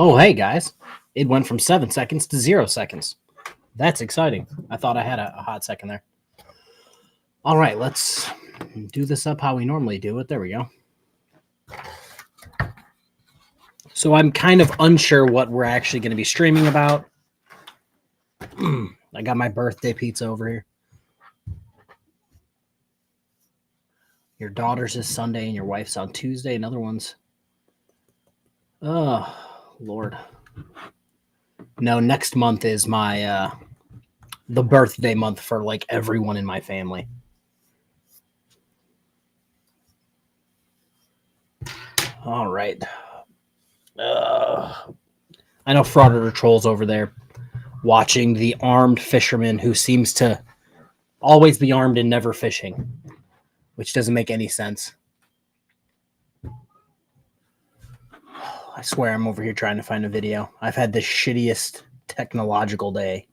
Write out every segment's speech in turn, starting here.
Oh, hey guys. It went from 7 seconds to 0 seconds. That's exciting. I thought I had a hot second there. All right, let's do this up how we normally do it. There we go. So I'm kind of unsure what we're actually going to be streaming about. I got my birthday pizza over here. Your daughter's is Sunday and your wife's on Tuesday. Another one's. Oh, Lord. No, next month is my the birthday month for like everyone in my family. All right. I know Frauditor Troll's over there watching the armed fisherman who seems to always be armed and never fishing, which doesn't make any sense. I swear I'm over here trying to find a video. I've had the shittiest technological day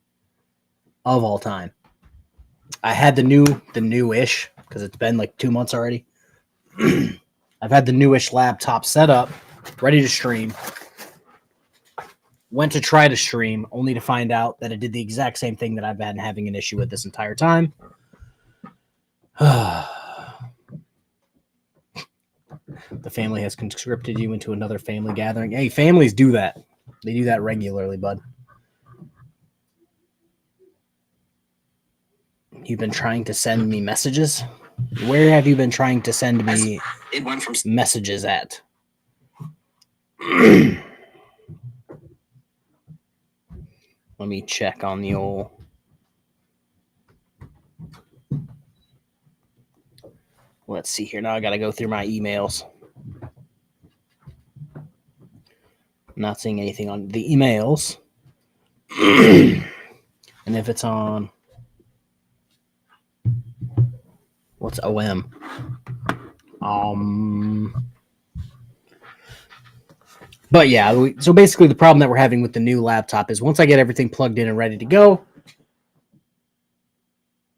of all time. I had the newish, because it's been like 2 months already. I've had the newish laptop set up, ready to stream. Went to try to stream, only to find out that it did the exact same thing that I've been having an issue with this entire time. The family has conscripted you into another family gathering. Hey, families do that. They do that regularly, bud. You've been trying to send me messages? Where have you been trying to send me messages at? Let me check on the old... Let's see here. Now I got to go through my emails. Not seeing anything on the emails. And if it's on... What's OM? But yeah, so basically the problem that we're having with the new laptop is once I get everything plugged in and ready to go,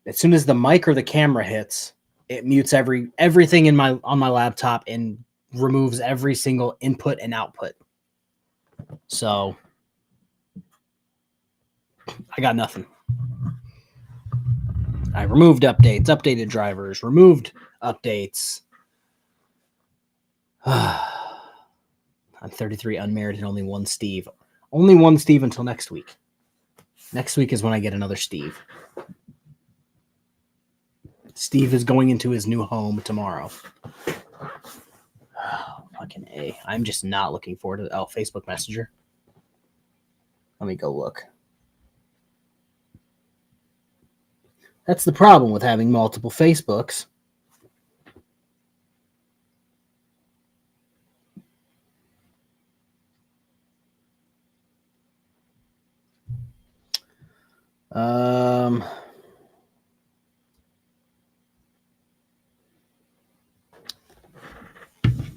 as soon as the mic or the camera hits, it mutes everything on my laptop and removes every single input and output. So I got nothing. I removed updates, updated drivers, removed updates. I'm 33, unmarried, and only one Steve. Only one Steve until next week. Next week is when I get another Steve. Steve is going into his new home tomorrow. Oh, fucking A. I'm just not looking forward to Facebook Messenger. Let me go look. That's the problem with having multiple Facebooks.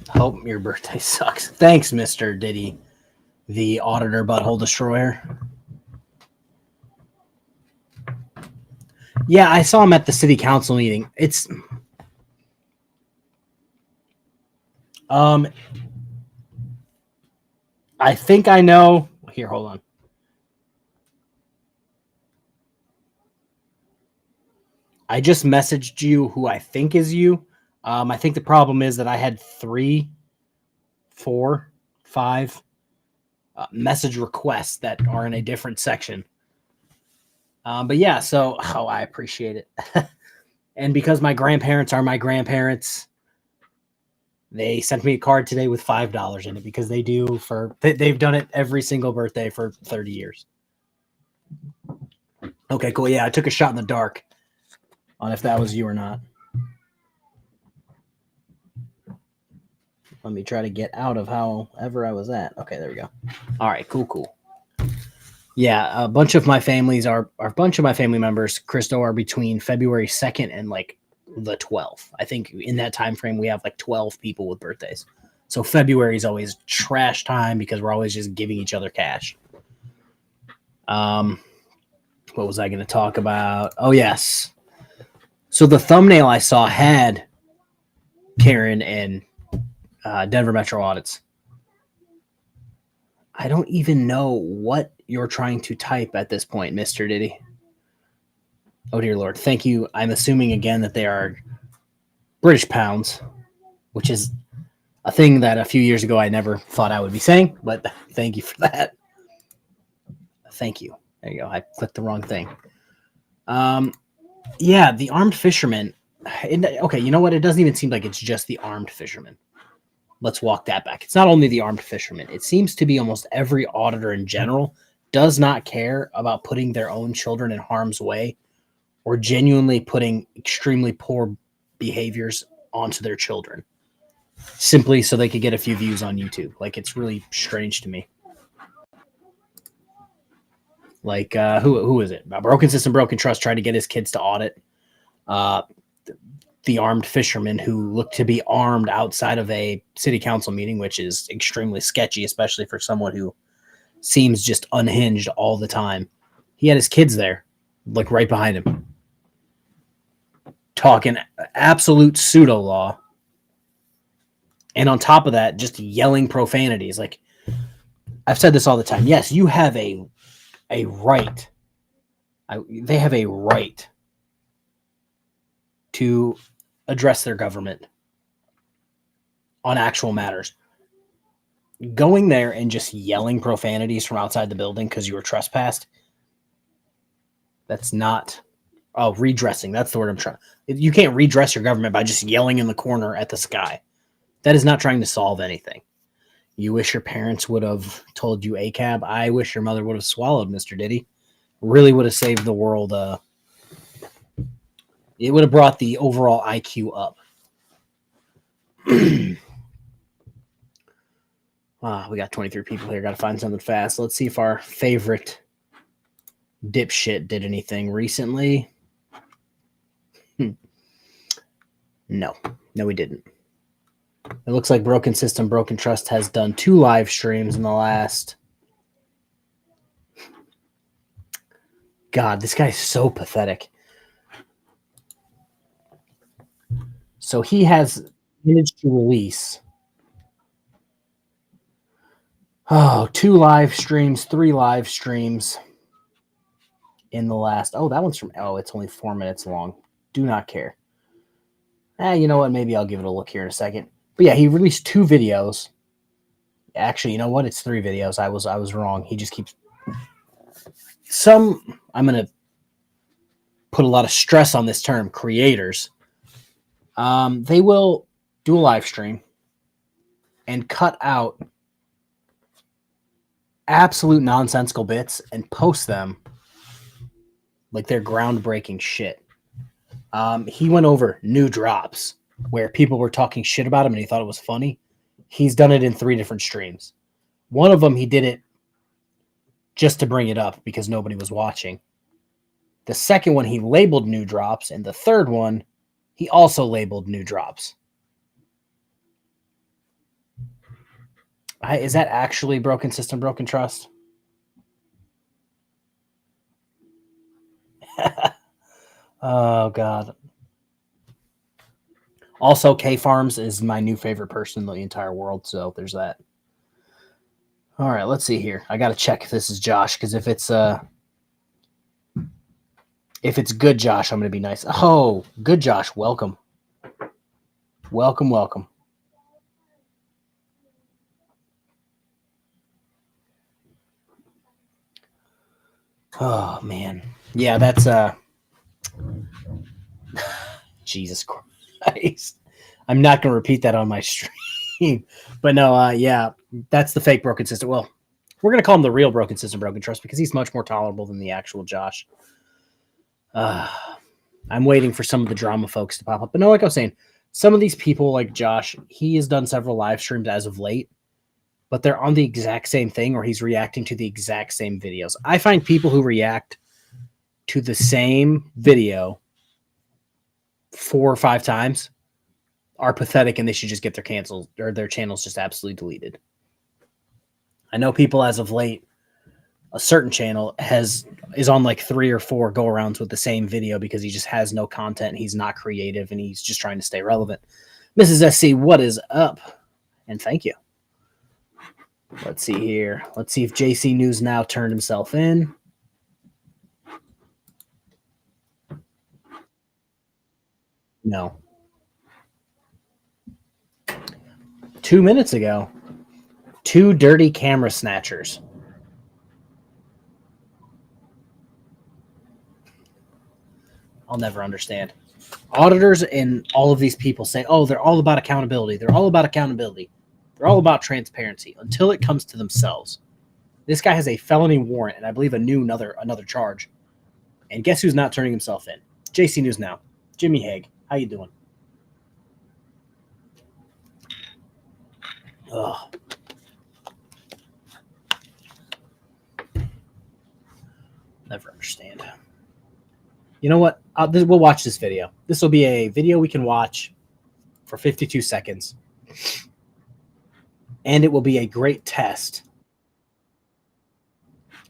Hope your birthday sucks. Thanks, Mr. Diddy, the auditor butthole destroyer. Yeah, I saw him at the city council meeting. It's I think I know. Here, hold on. I just messaged you who I think is you. I think the problem is that I had 3, 4, 5 message requests that are in a different section. But yeah, so I appreciate it. And because my grandparents are my grandparents, they sent me a card today with $5 in it because they do they've done it every single birthday for 30 years. Okay, cool. Yeah, I took a shot in the dark on if that was you or not. Let me try to get out of however I was at. Okay, there we go. All right, cool. Yeah, a bunch of my family members, Christo, are between February 2nd and like the 12th. I think in that time frame we have like 12 people with birthdays. So February is always trash time because we're always just giving each other cash. What was I going to talk about? Oh, yes. So the thumbnail I saw had Karen and Denver Metro Audits. I don't even know what you're trying to type at this point, Mr. Diddy. Oh, dear Lord. Thank you. I'm assuming again that they are British pounds, which is a thing that a few years ago I never thought I would be saying, but thank you for that. Thank you. There you go. I clicked the wrong thing. Yeah, the armed fishermen. Okay, you know what? It doesn't even seem like it's just the armed fishermen. Let's walk that back. It's not only the armed fishermen. It seems to be almost every auditor in general does not care about putting their own children in harm's way or genuinely putting extremely poor behaviors onto their children simply so they could get a few views on YouTube. Like, it's really strange to me. Like, who is it? Broken System, Broken Trust tried to get his kids to audit the armed fishermen who looked to be armed outside of a city council meeting, which is extremely sketchy, especially for someone who seems just unhinged all the time. He had his kids there, like right behind him, talking absolute pseudo law. And on top of that, just yelling profanities. Like, I've said this all the time. Yes, you have a right. They have a right to address their government on actual matters. Going there and just yelling profanities from outside the building because you were trespassed, that's not... Oh, redressing. That's the word I'm trying. You can't redress your government by just yelling in the corner at the sky. That is not trying to solve anything. You wish your parents would have told you ACAB. I wish your mother would have swallowed, Mr. Diddy. Really would have saved the world. It would have brought the overall IQ up. We got 23 people here. Got to find something fast. Let's see if our favorite dipshit did anything recently. No, we didn't. It looks like Broken System, Broken Trust has done 2 live streams in the last... God, this guy's so pathetic. So he has managed to release 2 live streams, 3 live streams in the last... Oh, that one's from... Oh, it's only 4 minutes long. Do not care. You know what? Maybe I'll give it a look here in a second. But yeah, he released 2 videos. Actually, you know what? It's 3 videos. I was wrong. He just keeps... I'm going to put a lot of stress on this term, creators. They will do a live stream and cut out absolute nonsensical bits and post them like they're groundbreaking shit. He went over new drops where people were talking shit about him and he thought it was funny. He's done it in 3 different streams. One of them, he did it just to bring it up because nobody was watching. The second one, he labeled new drops. And the third one, he also labeled new drops. Is that actually Broken System, Broken Trust? Oh, God. Also, KFARRs is my new favorite person in the entire world, so there's that. All right, let's see here. I got to check if this is Josh, because if it's good Josh, I'm going to be nice. Oh, good Josh, welcome. Welcome. Oh, man. Yeah, that's Jesus Christ. I'm not going to repeat that on my stream. But no, yeah, that's the fake Broken System. Well, we're going to call him the real Broken System, Broken Trust, because he's much more tolerable than the actual Josh. I'm waiting for some of the drama folks to pop up. But no, like I was saying, some of these people like Josh, he has done several live streams as of late, but they're on the exact same thing or he's reacting to the exact same videos. I find people who react to the same video 4 or 5 times are pathetic and they should just get their canceled or their channels just absolutely deleted. I know people as of late, a certain channel is on like 3 or 4 go-arounds with the same video because he just has no content and he's not creative and he's just trying to stay relevant. Mrs. SC, what is up? And thank you. Let's see here. Let's see if JC News Now turned himself in. No. 2 minutes ago, 2 dirty camera snatchers. I'll never understand. Auditors and all of these people say, oh, they're all about accountability. They're all about accountability. They're all about transparency until it comes to themselves. This guy has a felony warrant and I believe another charge. And guess who's not turning himself in? JC News Now. Jimmy Haig. How you doing? Ugh. Never understand. You know what? We'll watch this video. This will be a video we can watch for 52 seconds. And it will be a great test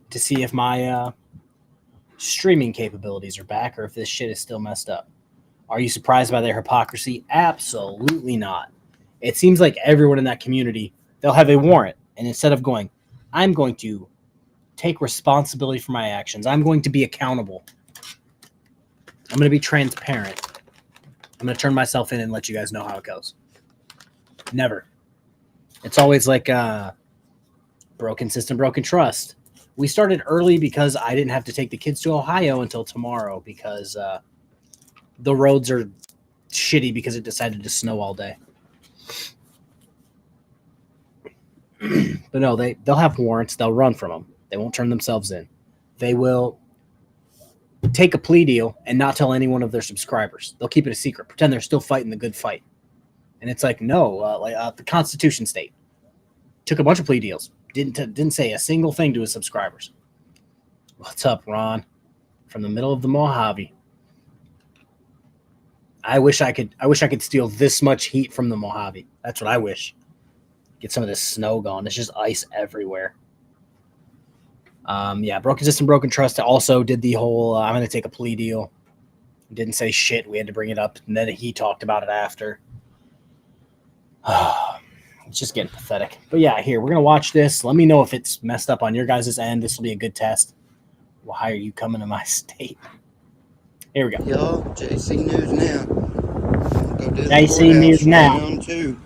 to see if my streaming capabilities are back or if this shit is still messed up. Are you surprised by their hypocrisy? Absolutely not. It seems like everyone in that community, they'll have a warrant. And instead of going, I'm going to take responsibility for my actions. I'm going to be accountable. I'm going to be transparent. I'm going to turn myself in and let you guys know how it goes. Never. It's always like broken system, broken trust. We started early because I didn't have to take the kids to Ohio until tomorrow because the roads are shitty because it decided to snow all day. But no, they'll have warrants. They'll run from them. They won't turn themselves in. They will take a plea deal and not tell any one of their subscribers. They'll keep it a secret, pretend they're still fighting the good fight. And it's like, no, the Constitution state took a bunch of plea deals. Didn't say a single thing to his subscribers. What's up, Ron? From the middle of the Mojave. I wish I could steal this much heat from the Mojave. That's what I wish. Get some of this snow gone. It's just ice everywhere. Yeah, broken system, broken trust. Also did the whole I'm going to take a plea deal. Didn't say shit. We had to bring it up, and then he talked about it after. It's just getting pathetic. But yeah, here, we're going to watch this. Let me know if it's messed up on your guys' end. This will be a good test. Why are you coming to my state? Here we go. Y'all, JC News Now. Go do JC News Now. Round 2.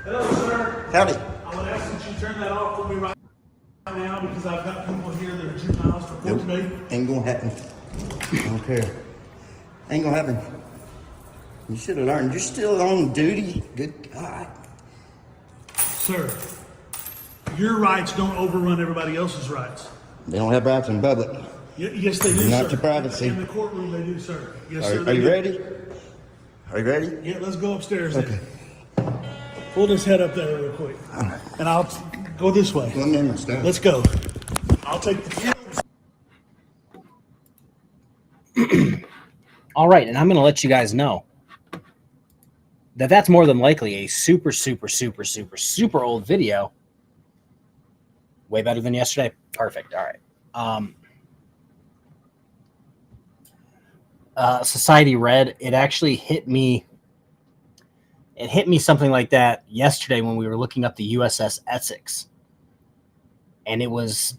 Hello, sir. Howdy. I would ask that you turn that off for me right now because I've got people here that are juveniles for court today. Ain't gonna happen. I don't care. Ain't gonna happen. You should have learned. You're still on duty. Good God. Sir, your rights don't overrun everybody else's rights. They don't have rights in public. Yes, they do, Not sir. your privacy. In the courtroom, they do, sir. Yes, sir. Are you ready? Are you ready? Yeah, let's go upstairs. Okay. Then. Pull this head up there real quick. And I'll go this way. Come in and stuff. Let's go. I'll take the All right, and I'm going to let you guys know that that's more than likely a super old video. Way better than yesterday. Perfect. All right. Society Red, it actually hit me. It hit me something like that yesterday when we were looking up the USS Essex. And it's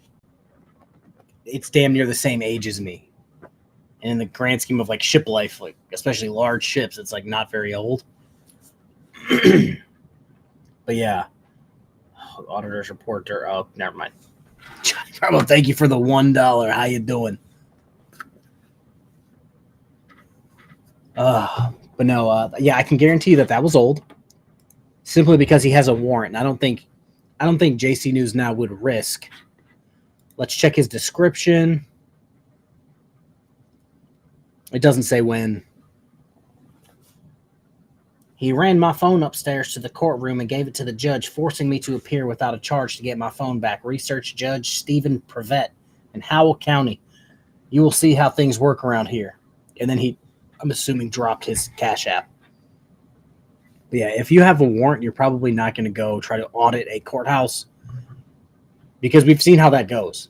damn near the same age as me. And in the grand scheme of like ship life, like especially large ships, it's like not very old. But yeah, auditors report. Oh, never mind. Johnny Bravo, thank you for the $1. How you doing? But no, yeah, I can guarantee you that was old, simply because he has a warrant. And I don't think JC News Now would risk. Let's check his description. It doesn't say when. He ran my phone upstairs to the courtroom and gave it to the judge, forcing me to appear without a charge to get my phone back. Research Judge Stephen Prevet in Howell County. You will see how things work around here. And then he, I'm assuming, dropped his Cash App. But yeah, if you have a warrant, you're probably not going to go try to audit a courthouse because we've seen how that goes.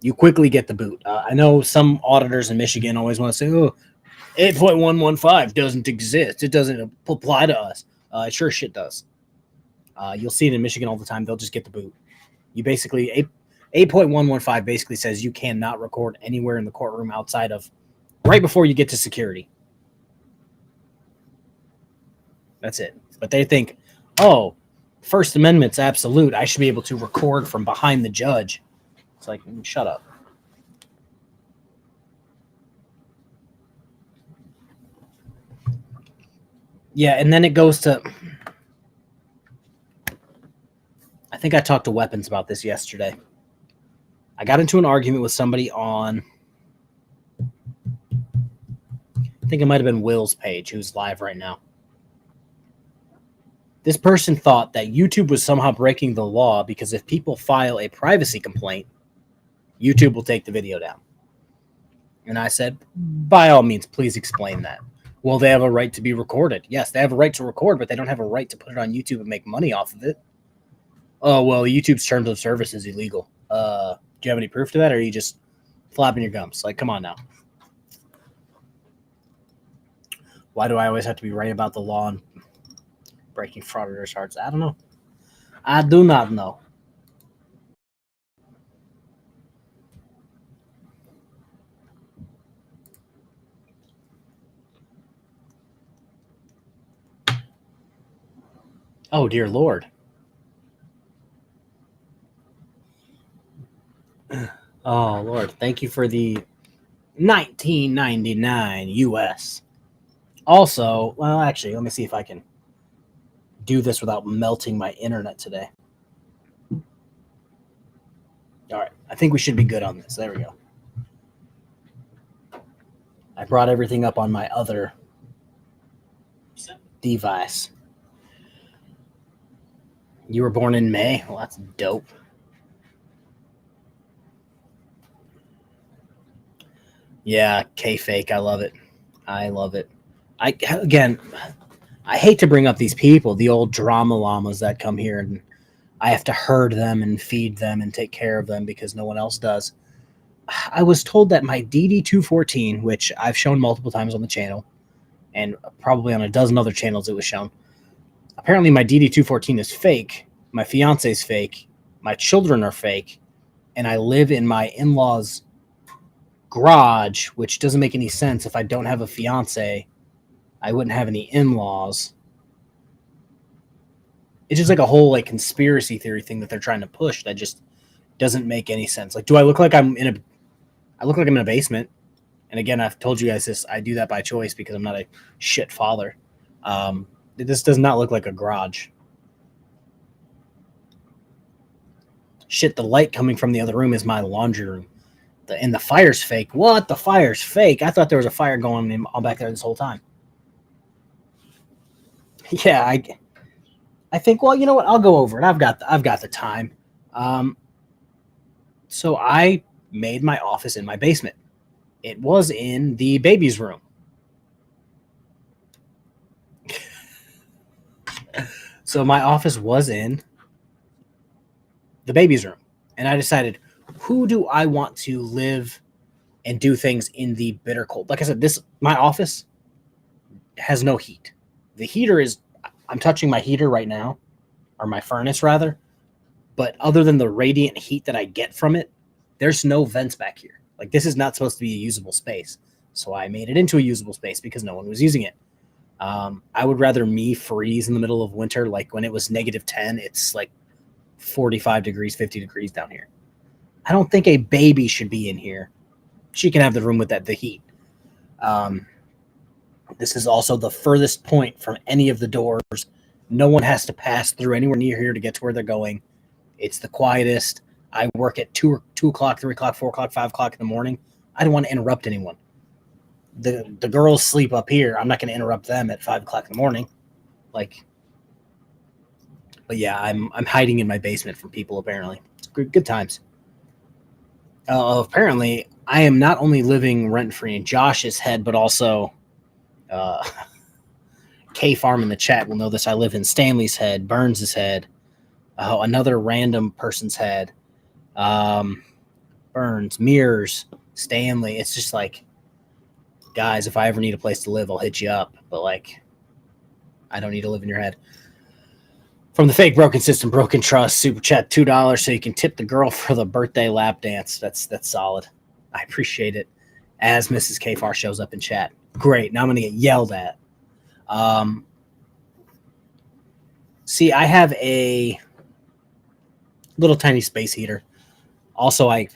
you quickly get the boot. I know some auditors in Michigan always want to say, oh, 8.115 doesn't exist. It doesn't apply to us. It sure shit does. You'll see it in Michigan all the time. They'll just get the boot. You basically, 8.115 basically says you cannot record anywhere in the courtroom outside of right before you get to security. That's it. But they think, oh, First Amendment's absolute. I should be able to record from behind the judge. It's like, shut up. Yeah, and then it goes to... I think I talked to Weapons about this yesterday. I got into an argument with somebody on... I think it might have been Will's page, who's live right now. This person thought that YouTube was somehow breaking the law because if people file a privacy complaint, YouTube will take the video down. And I said, by all means, please explain that. Well, they have a right to be recorded. Yes, they have a right to record, but they don't have a right to put it on YouTube and make money off of it. Oh, well, YouTube's terms of service is illegal. Do you have any proof to that, or are you just flapping your gums? Like, come on now. Why do I always have to be right about the law and breaking frauditors' hearts? I don't know. I do not know. Oh, dear Lord. Oh, Lord. Thank you for the $19.99 US. Also, well, actually, let me see if I can do this without melting my internet today. All right. I think we should be good on this. There we go. I brought everything up on my other device. You were born in May? Well, that's dope. Yeah, K-Fake. I love it. I love it. I hate to bring up these people, the old drama llamas that come here, and I have to herd them and feed them and take care of them because no one else does. I was told that my DD214, which I've shown multiple times on the channel, and probably on a dozen other channels it was shown, apparently my DD214 is fake, my fiance's fake, my children are fake, and I live in my in-laws' garage, which doesn't make any sense. If I don't have a fiance, I wouldn't have any in-laws. It's just like a whole like conspiracy theory thing that they're trying to push that just doesn't make any sense. Like, do I look like I look like I'm in a basement? And again, I've told you guys this. I do that by choice because I'm not a shit father. This does not look like a garage. Shit, the light coming from the other room is my laundry room. And the fire's fake. What? The fire's fake? I thought there was a fire going on back there this whole time. Yeah, I think, well, you know what? I'll go over it. I've got the time. So I made my office in my basement. It was in the baby's room. So my office was in the baby's room. And I decided, who do I want to live and do things in the bitter cold? Like I said, my office has no heat. The heater is, I'm touching my heater right now, or my furnace rather. But other than the radiant heat that I get from it, there's no vents back here. Like, this is not supposed to be a usable space. So I made it into a usable space because no one was using it. I would rather me freeze in the middle of winter. Like when it was -10, it's like 45 degrees, 50 degrees down here. I don't think a baby should be in here. She can have the room with the heat. This is also the furthest point from any of the doors. No one has to pass through anywhere near here to get to where they're going. It's the quietest. I work at 2 o'clock, 3 o'clock, 4 o'clock, 5 o'clock in the morning. I don't want to interrupt anyone. The girls sleep up here. I'm not going to interrupt them at 5 o'clock in the morning. Like, but yeah, I'm hiding in my basement from people. Apparently, it's good times. Apparently, I am not only living rent free in Josh's head, but also KFARR in the chat will know this. I live in Stanley's head, Burns's head, another random person's head. Burns, Mirrors, Stanley. It's just like, guys, if I ever need a place to live, I'll hit you up. But like, I don't need to live in your head. From the Fake Broken System, Broken Trust, super chat $2 so you can tip the girl for the birthday lap dance. That's solid. I appreciate it. As Mrs. KFARR shows up in chat. Great. Now I'm gonna get yelled at. See, I have a little tiny space heater. Also, I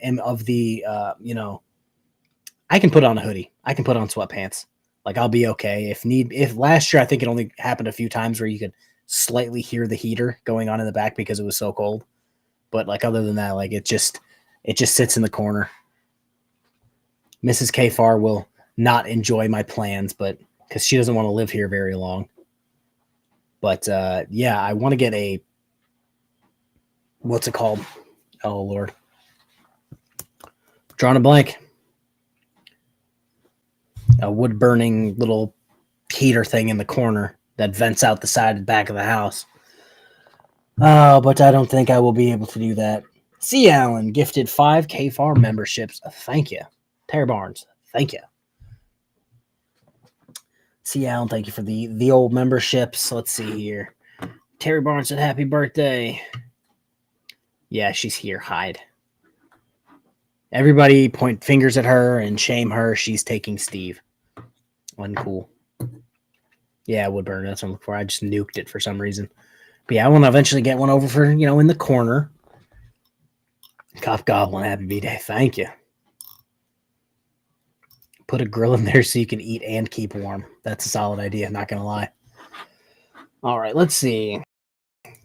am of the I can put on a hoodie. I can put on sweatpants. Like, I'll be okay. If last year I think it only happened a few times where you could slightly hear the heater going on in the back because it was so cold. But like, other than that, like, it just sits in the corner. Mrs. KFARR will not enjoy my plans, but because she doesn't want to live here very long. But yeah, I want to get a, what's it called? Oh Lord, drawing a blank. A wood burning little heater thing in the corner that vents out the side and back of the house. Oh, but I don't think I will be able to do that. C. Allen gifted 5 KFARR memberships. Thank you. Terry Barnes, thank you. C. Allen, thank you for the old memberships. Let's see here. Terry Barnes said happy birthday. Yeah, she's here. Hide. Everybody point fingers at her and shame her. She's taking Steve. Uncool. Yeah, Woodburn. That's what I'm looking for. I just nuked it for some reason. But yeah, I want to eventually get one over for, in the corner. Cop Goblin, happy B-Day. Thank you. Put a grill in there so you can eat and keep warm. That's a solid idea, not going to lie. All right, let's see.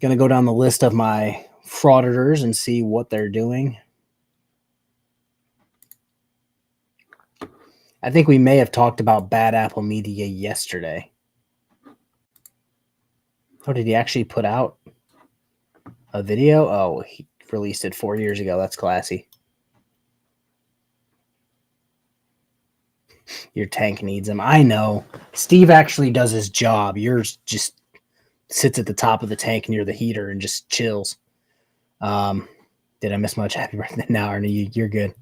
Going to go down the list of my frauditors and see what they're doing. I think we may have talked about Bad Apple Media yesterday. Oh, did he actually put out a video? Oh, he released it 4 years ago. That's classy. Your tank needs him. I know. Steve actually does his job. Yours just sits at the top of the tank near the heater and just chills. Did I miss much? Happy birthday. No, Arnie, you're good.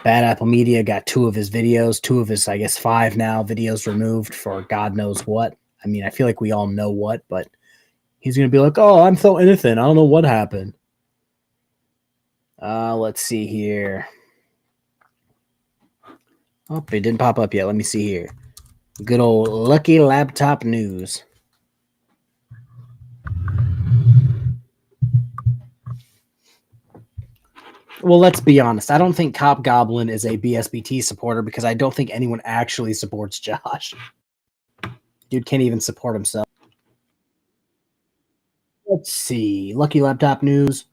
Bad Apple Media got 2 of his videos, 2 of his, I guess 5 now, videos removed for God knows what. I mean, I feel like we all know what, but he's going to be like, oh, I'm so innocent. I don't know what happened. Let's see here. Oh, it didn't pop up yet. Let me see here. Good old Lucky Laptop News. Well, let's be honest. I don't think Cop Goblin is a BSBT supporter because I don't think anyone actually supports Josh. Dude can't even support himself. Let's see. Lucky Laptop News.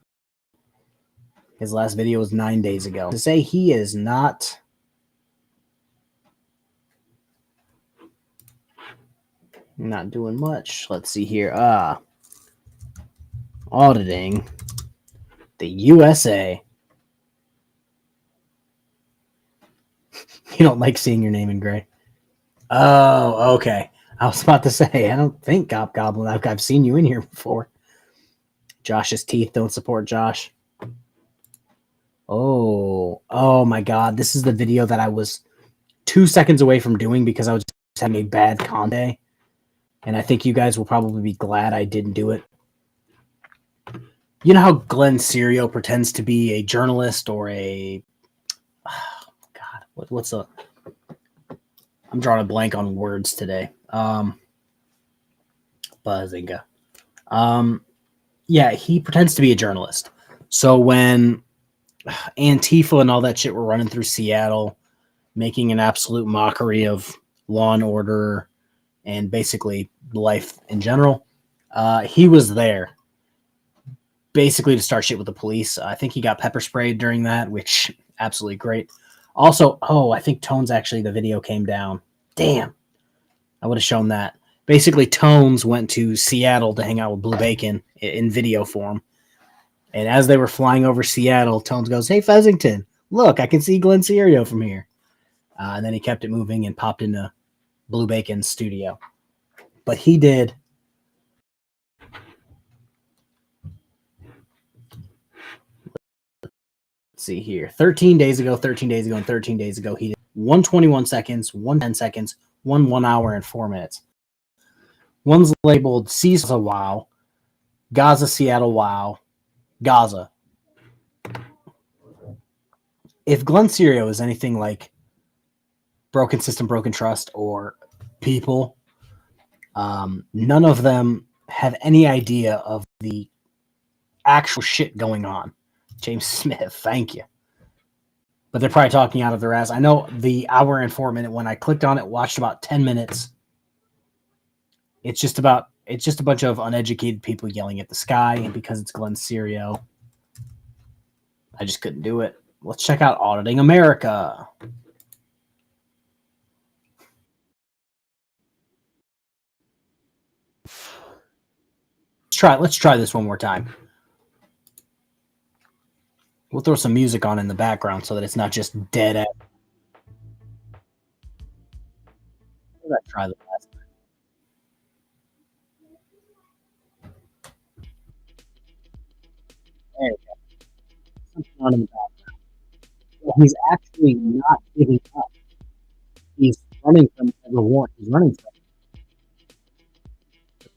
His last video was 9 days ago. To say he is not doing much. Let's see here. Auditing the USA. You don't like seeing your name in gray. Oh, okay. I was about to say, I don't think Cop Goblin. I've seen you in here before. Josh's teeth don't support Josh. Oh my God. This is the video that I was 2 seconds away from doing because I was just having a bad con day. And I think you guys will probably be glad I didn't do it. You know how Glenn Serio pretends to be a journalist or a... Oh, God. What's a... I'm drawing a blank on words today. Buzzinga. Yeah, he pretends to be a journalist. So when Antifa and all that shit were running through Seattle, making an absolute mockery of law and order and basically life in general, he was there basically to start shit with the police. I think he got pepper sprayed during that, which absolutely great. Also, I think Tones actually, the video came down. Damn. I would have shown that. Basically, Tones went to Seattle to hang out with Blue Bacon in video form. And as they were flying over Seattle, Tones goes, hey, Fezzington, look, I can see Glenn Serio from here. And then he kept it moving and popped into Blue Bacon's studio. But he did see here. 13 days ago, and 13 days ago, he did 121 seconds, 110 seconds, 1 hour and 4 minutes. One's labeled Caesar Wow, Gaza, Seattle Wow, Gaza. If Glenn Serio is anything like Broken System, Broken Trust, or People, none of them have any idea of the actual shit going on. James Smith, thank you. But they're probably talking out of their ass. I know the hour and 4 minute one, I clicked on it, watched about 10 minutes. It's just a bunch of uneducated people yelling at the sky, and because it's Glenn Serio, I just couldn't do it. Let's check out Auditing America. Let's try this one more time. We'll throw some music on in the background so that it's not just dead ass. Let's try the last time. There we go. Something on in the background. Well, he's actually not giving up. He's running from the war. He's running from it.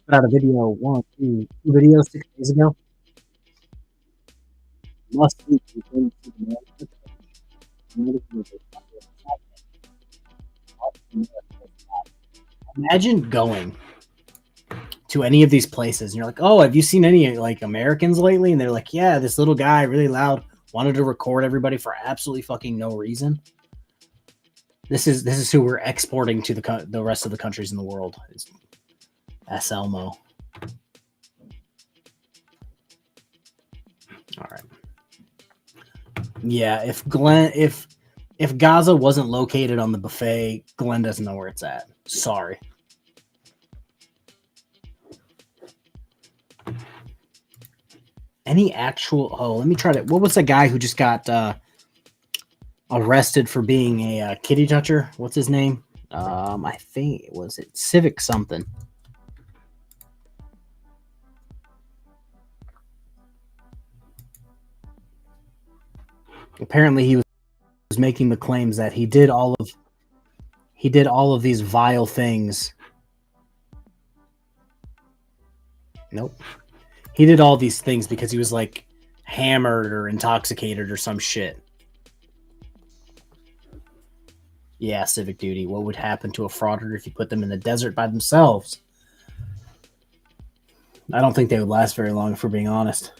Put out a video two videos 6 days ago. Must be imagine going to any of these places and you're like, oh, have you seen any like Americans lately? And they're like, yeah, this little guy really loud wanted to record everybody for absolutely fucking no reason. This is who we're exporting to the rest of the countries in the world. It's S. Elmo. All right. Yeah, if Gaza wasn't located on the buffet, Glenn doesn't know where it's at. Sorry. Any actual? Oh, let me try to. What was the guy who just got arrested for being a kitty toucher? What's his name? I think was it Civic something. Apparently, he was making the claims that he did all of these vile things. Nope. He did all these things because he was like hammered or intoxicated or some shit. Yeah, civic duty. What would happen to a frauder if you put them in the desert by themselves? I don't think they would last very long, if we're being honest.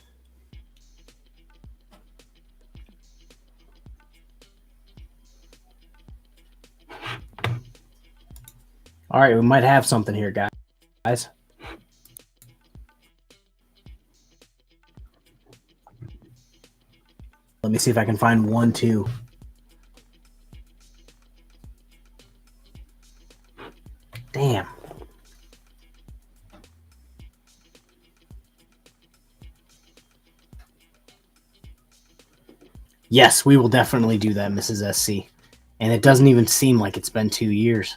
All right, we might have something here, guys. Let me see if I can find 1, 2. Damn. Yes, we will definitely do that, Mrs. SC. And it doesn't even seem like it's been 2 years.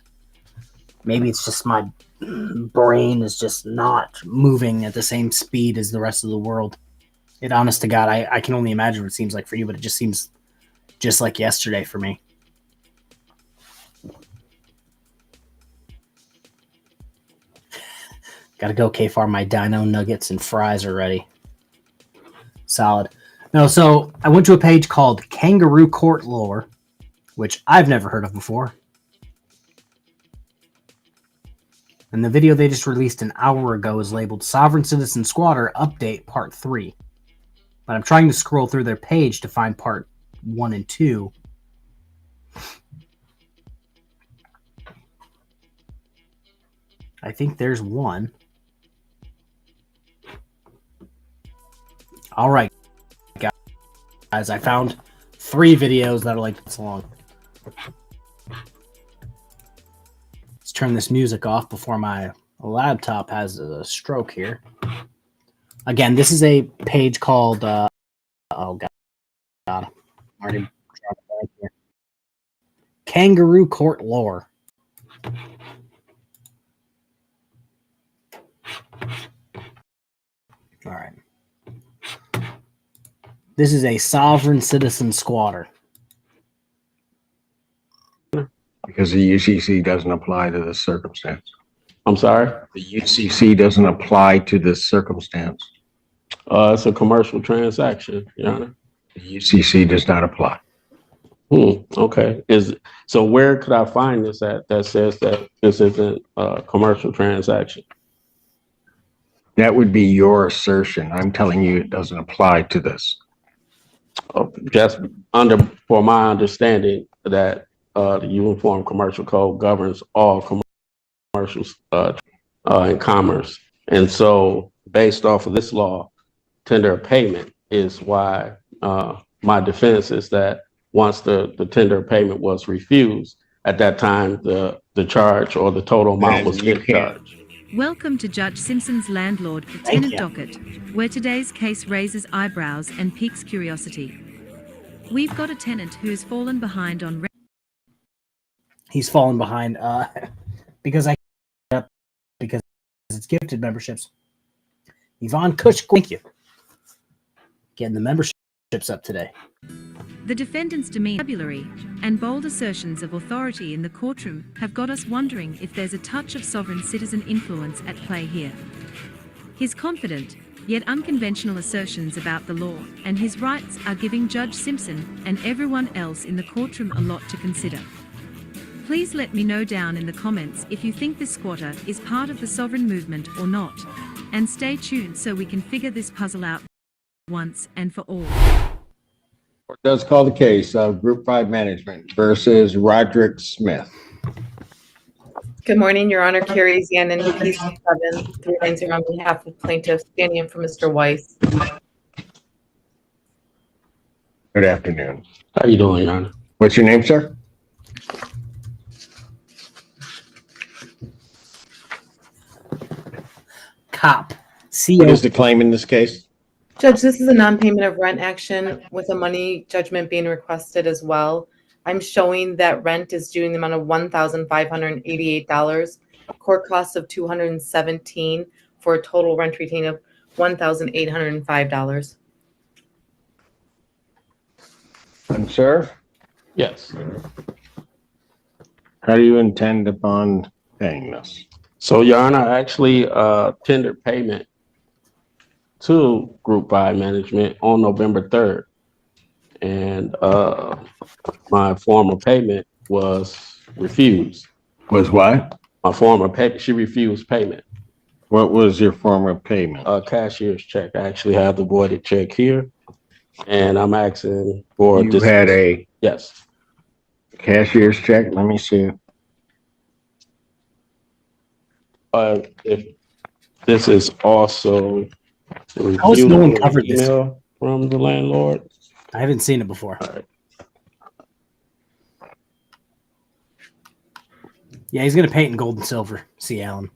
Maybe it's just my brain is just not moving at the same speed as the rest of the world. It, honest to God, I can only imagine what it seems like for you, but it just seems just like yesterday for me. Gotta go, KFARR. My dino nuggets and fries are ready. Solid. No, so I went to a page called Kangaroo Court Lore, which I've never heard of before. And the video they just released an hour ago is labeled Sovereign Citizen Squatter Update Part 3. But I'm trying to scroll through their page to find Part 1 and 2. I think there's one. All right, guys, I found 3 videos that are like this long. Let's turn this music off before my laptop has a stroke here. Again, this is a page called oh god, I'm already drawing a blank here. Kangaroo Court Lore. All right. This is a sovereign citizen squatter. Because the UCC doesn't apply to this circumstance. I'm sorry? The UCC doesn't apply to this circumstance. It's a commercial transaction, Your Honor. The UCC does not apply. Okay. So where could I find this at that says that this isn't a commercial transaction? That would be your assertion. I'm telling you it doesn't apply to this. Just for my understanding that the Uniform Commercial Code governs all commercials and commerce. And so based off of this law, tender of payment is why my defense is that once the tender of payment was refused, at that time, the charge or the total amount was discharged. Welcome to Judge Simpson's Landlord for Tenant Docket, where today's case raises eyebrows and piques curiosity. We've got a tenant who's fallen behind on rent. He's fallen behind because it's gifted memberships. Yvonne Kush, thank you. Getting the memberships up today. The defendant's demeanor, vocabulary, and bold assertions of authority in the courtroom have got us wondering if there's a touch of sovereign citizen influence at play here. His confident, yet unconventional assertions about the law and his rights are giving Judge Simpson and everyone else in the courtroom a lot to consider. Please let me know down in the comments if you think this squatter is part of the sovereign movement or not, and stay tuned so we can figure this puzzle out once and for all. Court does call the case of Group 5 Management versus Roderick Smith. Good morning, Your Honor. Carrie Zanin, Case 7-390 on behalf of plaintiff, standing in for Mr. Weiss. Good afternoon. How you doing, Your Honor? What's your name, sir? Cop. What is the claim in this case? Judge, this is a non-payment of rent action with a money judgment being requested as well. I'm showing that rent is due in the amount of $1,588, court costs of $217 for a total rent retained of $1,805. And sir, Yes. how do you intend upon paying this? So, Your Honor, I actually tendered payment to Group 5 Management on November 3rd. And my form of payment was refused. Was what? My form of payment, she refused payment. What was your form of payment? A cashier's check. I actually have the voided check here. And I'm asking for You had a Yes. cashier's check? Let me see. If this is also the How has no one refusal covered this? email from the landlord. I haven't seen it before. All right. Yeah, he's gonna pay it in gold and silver. See, Alan.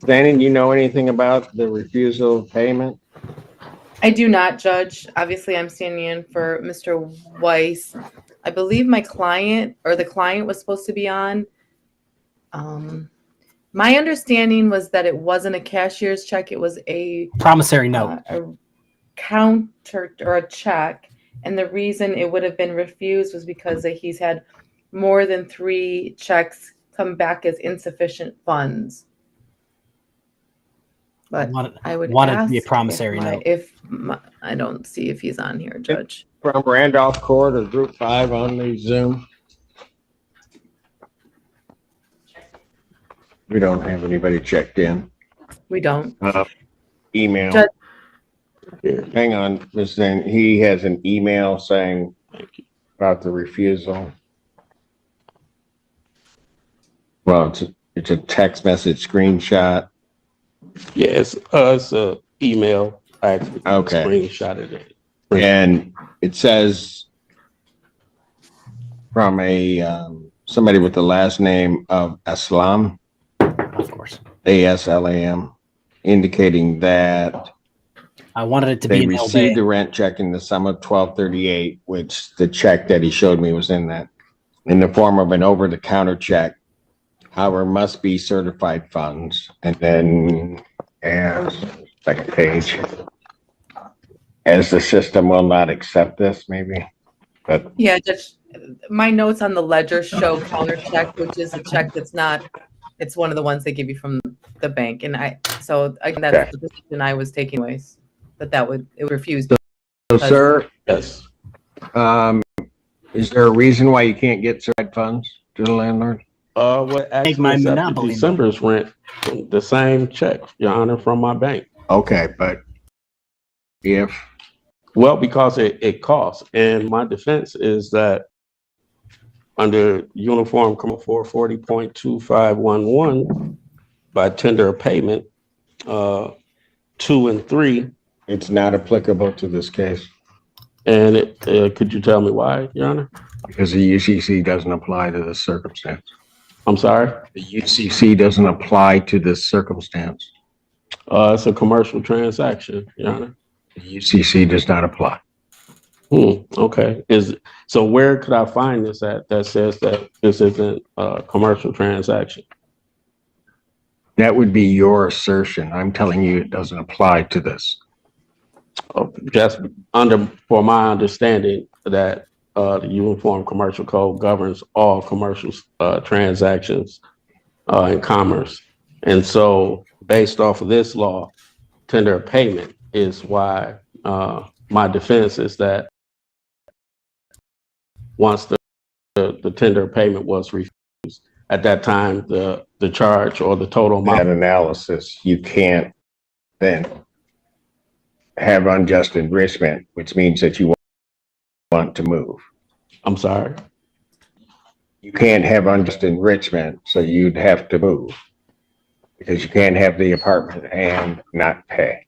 Danny, do you know anything about the refusal of payment? I do not, Judge. Obviously, I'm standing in for Mr. Weiss. I believe my client or the client was supposed to be on. My understanding was that it wasn't a cashier's check. It was a Promissory note. a counter or a check. And the reason it would have been refused was because he's had more than 3 checks come back as insufficient funds. But I would want it to ask be a promissory note. I don't see if he's on here, Judge. From Randolph Court or Group 5 on the Zoom? We don't have anybody checked in. We don't. Email. Judge- Hang on, Ms. Zane. He has an email saying about the refusal. Well, it's a text message screenshot. Yeah, it's a email. I actually Okay. screenshotted it. And it says from somebody with the last name of Aslam, Of course. ASLAM, indicating that I wanted it to they be an received LB. the rent check in the sum of $1,238, which the check that he showed me was in the form of an over-the-counter check. However, must be certified funds. And then, second page. as the system will not accept this, maybe. But Yeah, Judge, my notes on the ledger show counter check, which is a check that's not, it's one of the ones they give you from the bank. And so again, that's Okay. the position I was taking ways, that it would refuse. so, sir, Yes. Is there a reason why you can't get certified funds to the landlord? What actually my accepted monopoly December's rent, the same check, Your Honor, from my bank. Okay, but if Well, because it costs. And my defense is that under Uniform Code 440.2511, by tender of payment, 2 and 3, it's not applicable to this case and could you tell me why, Your Honor? because the UCC doesn't apply to this circumstance. I'm sorry? The UCC doesn't apply to this circumstance. It's a commercial transaction, Your Honor. The UCC does not apply. Okay. So where could I find this at that says that this isn't a commercial transaction? That would be your assertion. I'm telling you it doesn't apply to this. Just for my understanding that the Uniform Commercial Code governs all commercial transactions in commerce. And so based off of this law, tender of payment is why my defense is that once the tender of payment was refused, at that time, the charge or the total amount. That analysis, you can't then have unjust enrichment, which means that you want to move. I'm sorry. You can't have unjust enrichment, so you'd have to move because you can't have the apartment and not pay.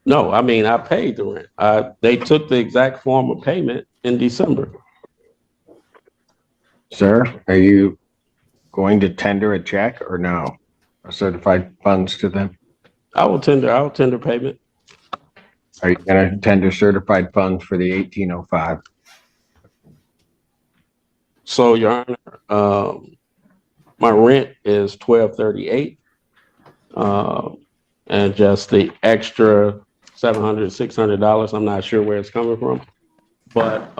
No, I mean, I paid the rent. They took the exact form of payment in December. Sir, are you going to tender a check or no? Or certified funds to them? I will tender payment. Are you going to tender certified funds for the 1805? So, Your Honor, my rent is $1,238, and just the extra $700, $600. I'm not sure where it's coming from, but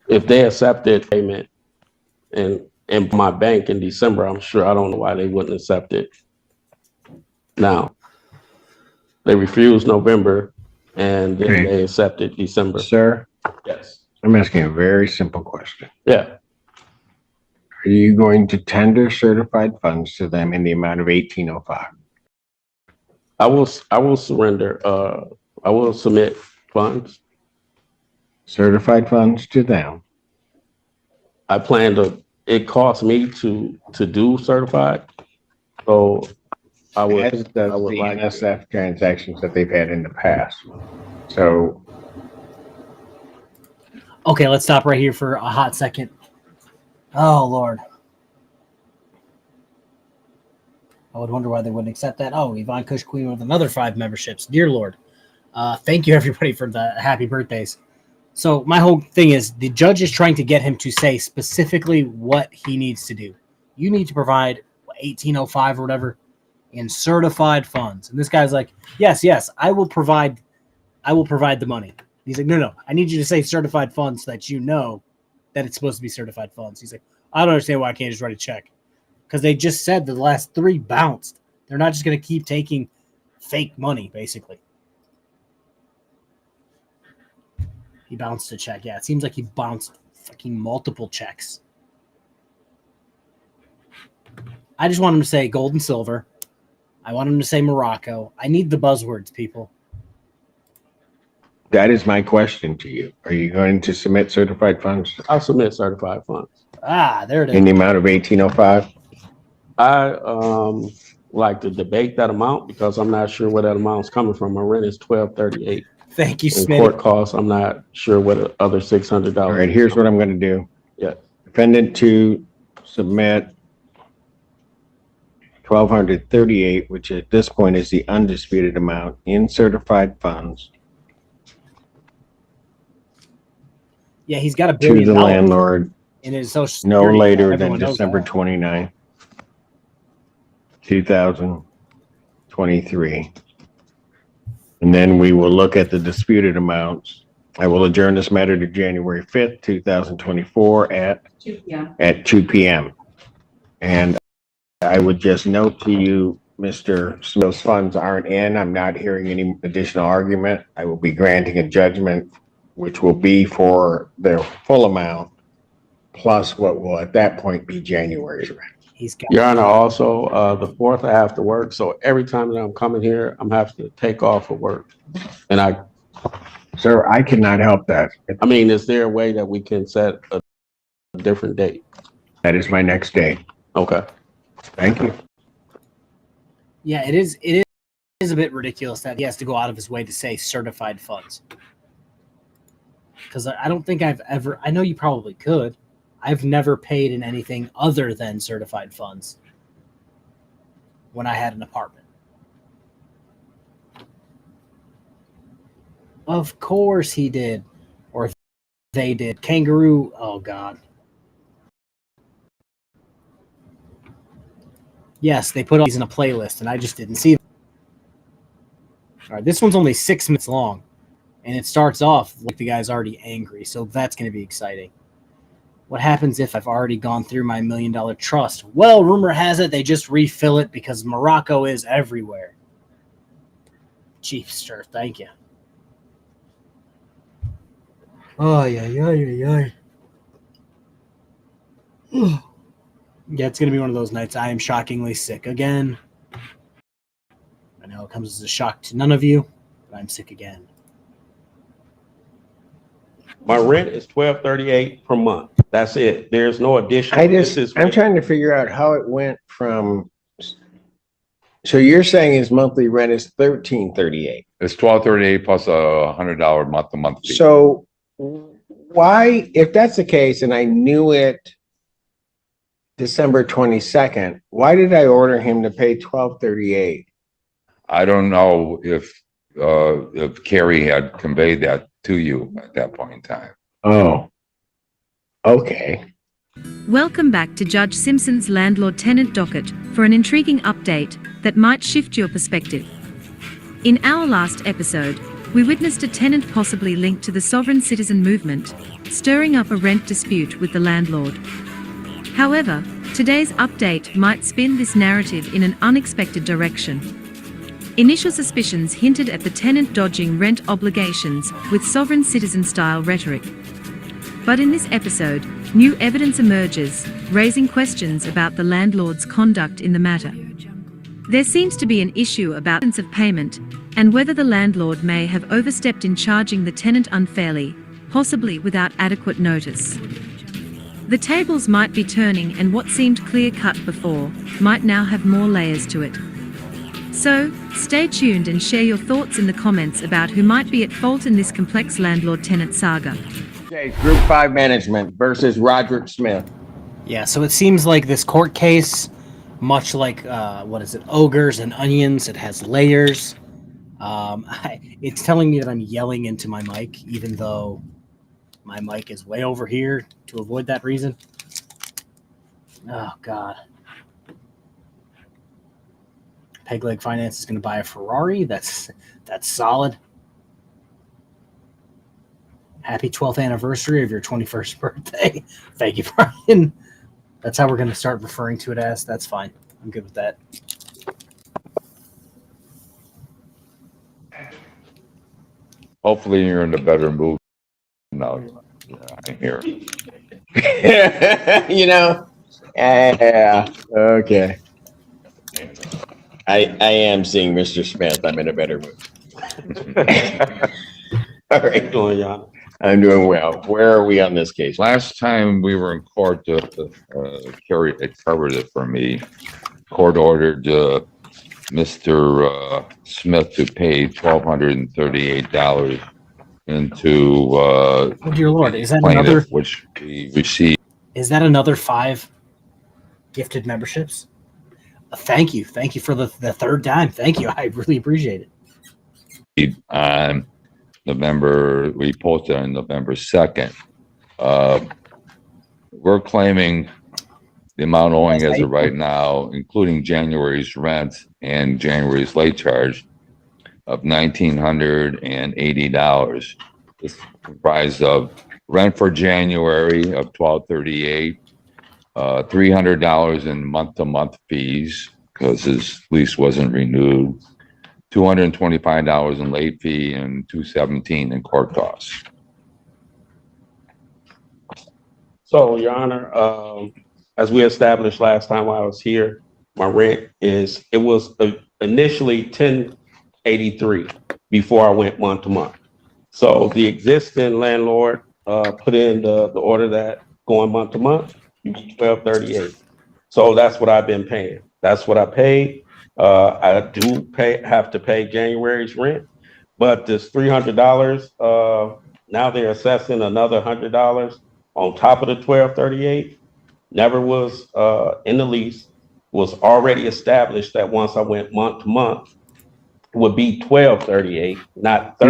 if they accepted payment in my bank in December, I'm sure, I don't know why they wouldn't accept it now. They refused November, and then Okay. they accepted December. Sir, Yes. I'm asking a very simple question. Yeah. Are you going to tender certified funds to them in the amount of 1805? I will surrender. I will submit funds. Certified funds to them. I plan to. It costs me to do certified, so I would. As does I would the like. NSF transactions that they've had in the past. So Okay, let's stop right here for a hot second. Oh, Lord. I would wonder why they wouldn't accept that. Oh, Yvonne Kush Queen with another 5 memberships. Dear Lord. Thank you, everybody, for the happy birthdays. So my whole thing is the judge is trying to get him to say specifically what he needs to do. You need to provide 1805 or whatever in certified funds. And this guy's like, yes, I will provide the money. He's like, no, I need you to say certified funds so that you know that it's supposed to be certified funds. He's like, I don't understand why I can't just write a check. Because they just said the last 3 bounced. They're not just going to keep taking fake money, basically. He bounced a check. Yeah, it seems like he bounced fucking multiple checks. I just want him to say gold and silver. I want him to say Morocco. I need the buzzwords, people. that is my question to you. Are you going to submit certified funds I'll submit certified funds. There it is. in the amount of 1805? I like to debate that amount because I'm not sure where that amount's coming from. My rent is $1,238. Thank you, In Smith. court costs, I'm not sure what the other $600. All right, here's what I'm going to do. Yeah. Defendant to submit $1,238, which at this point is the undisputed amount in certified funds Yeah, he's got $1 to billion the landlord in his social no security. later than Everyone knows December that. 29, 2023. And then we will look at the disputed amounts. I will adjourn this matter to January 5th, 2024 at 2 p.m. And I would just note to you, Mr. Smith's funds aren't in. I'm not hearing any additional argument. I will be granting a judgment, which will be for the full amount, plus what will at that point be January's rent. He's got Your Honor, also, the 4th I have to work, so every time that I'm coming here, I'm having to take off for work. And Sir, I cannot help that. I mean, is there a way that we can set a different date? That is my next day. Okay. Thank you. Yeah, it is a bit ridiculous that he has to go out of his way to say certified funds. Because I don't think I've ever, I know you probably could. I've never paid in anything other than certified funds when I had an apartment. Of course he did. Or they did. Kangaroo, oh God. Yes, they put all these in a playlist, and I just didn't see them. All right, this one's only 6 minutes long, and it starts off like the guy's already angry, so that's going to be exciting. What happens if I've already gone through my $1 million trust? Well, rumor has it they just refill it because Morocco is everywhere. Chiefster, thank you. Oh, yeah. Yeah, it's going to be one of those nights. I am shockingly sick again. I know it comes as a shock to none of you, but I'm sick again. My rent is $12.38 per month. That's it. There's no additional. I'm trying to figure out how it went from. So you're saying his monthly rent is $13.38. It's $12.38 plus a $100 month-to-month fee. So why, if that's the case, and I knew it December 22nd, why did I order him to pay $12.38? I don't know if Carrie had conveyed that to you at that point in time. Oh, okay. Welcome back to Judge Simpson's landlord-tenant docket for an intriguing update that might shift your perspective. In our last episode, we witnessed a tenant possibly linked to the sovereign citizen movement, stirring up a rent dispute with the landlord. However, today's update might spin this narrative in an unexpected direction. Initial suspicions hinted at the tenant dodging rent obligations with sovereign citizen-style rhetoric. But in this episode, new evidence emerges, raising questions about the landlord's conduct in the matter. There seems to be an issue about absence of payment, and whether the landlord may have overstepped in charging the tenant unfairly, possibly without adequate notice. The tables might be turning, and what seemed clear-cut before might now have more layers to it. So, stay tuned and share your thoughts in the comments about who might be at fault in this complex landlord-tenant saga. Okay, Group 5 Management versus Roderick Smith. Yeah, so it seems like this court case, much like, ogres and onions, it has layers. It's telling me that I'm yelling into my mic, even though my mic is way over here to avoid that reason. Oh, God. Pegleg Finance is going to buy a Ferrari. That's solid. Happy 12th anniversary of your 21st birthday. Thank you, Brian. That's how we're going to start referring to it as. That's fine. I'm good with that. Hopefully you're in a better mood now. I'm here. Yeah, okay. I am seeing Mr. Smith. I'm in a better mood. All right. Doing, Your Honor. I'm doing well. Where are we on this case? Last time we were in court, Carrie had covered it for me. Court ordered Mr. Smith to pay $1,238 into Oh, dear Lord. Is that another? Which we received. Is that another 5 gifted memberships? Thank you. Thank you for the third time. Thank you. I really appreciate it. On we posted on November 2nd. We're claiming the amount owing as of right now, including January's rent and January's late charge, of $1,980. It's comprised of rent for January of $1,238, $300 in month-to-month fees because his lease wasn't renewed, $225 in late fee, and $217 in court costs. So, Your Honor, as we established last time I was here, my rent it was initially $1,083 before I went month to month. So the existing landlord put in the order that going month to month, $1,238. So that's what I've been paying. That's what I paid. I do have to pay January's rent, but this $300, now they're assessing another $100 on top of the $1,238. Never was in the lease. Was already established that once I went month to month, it would be $1,238, not $13.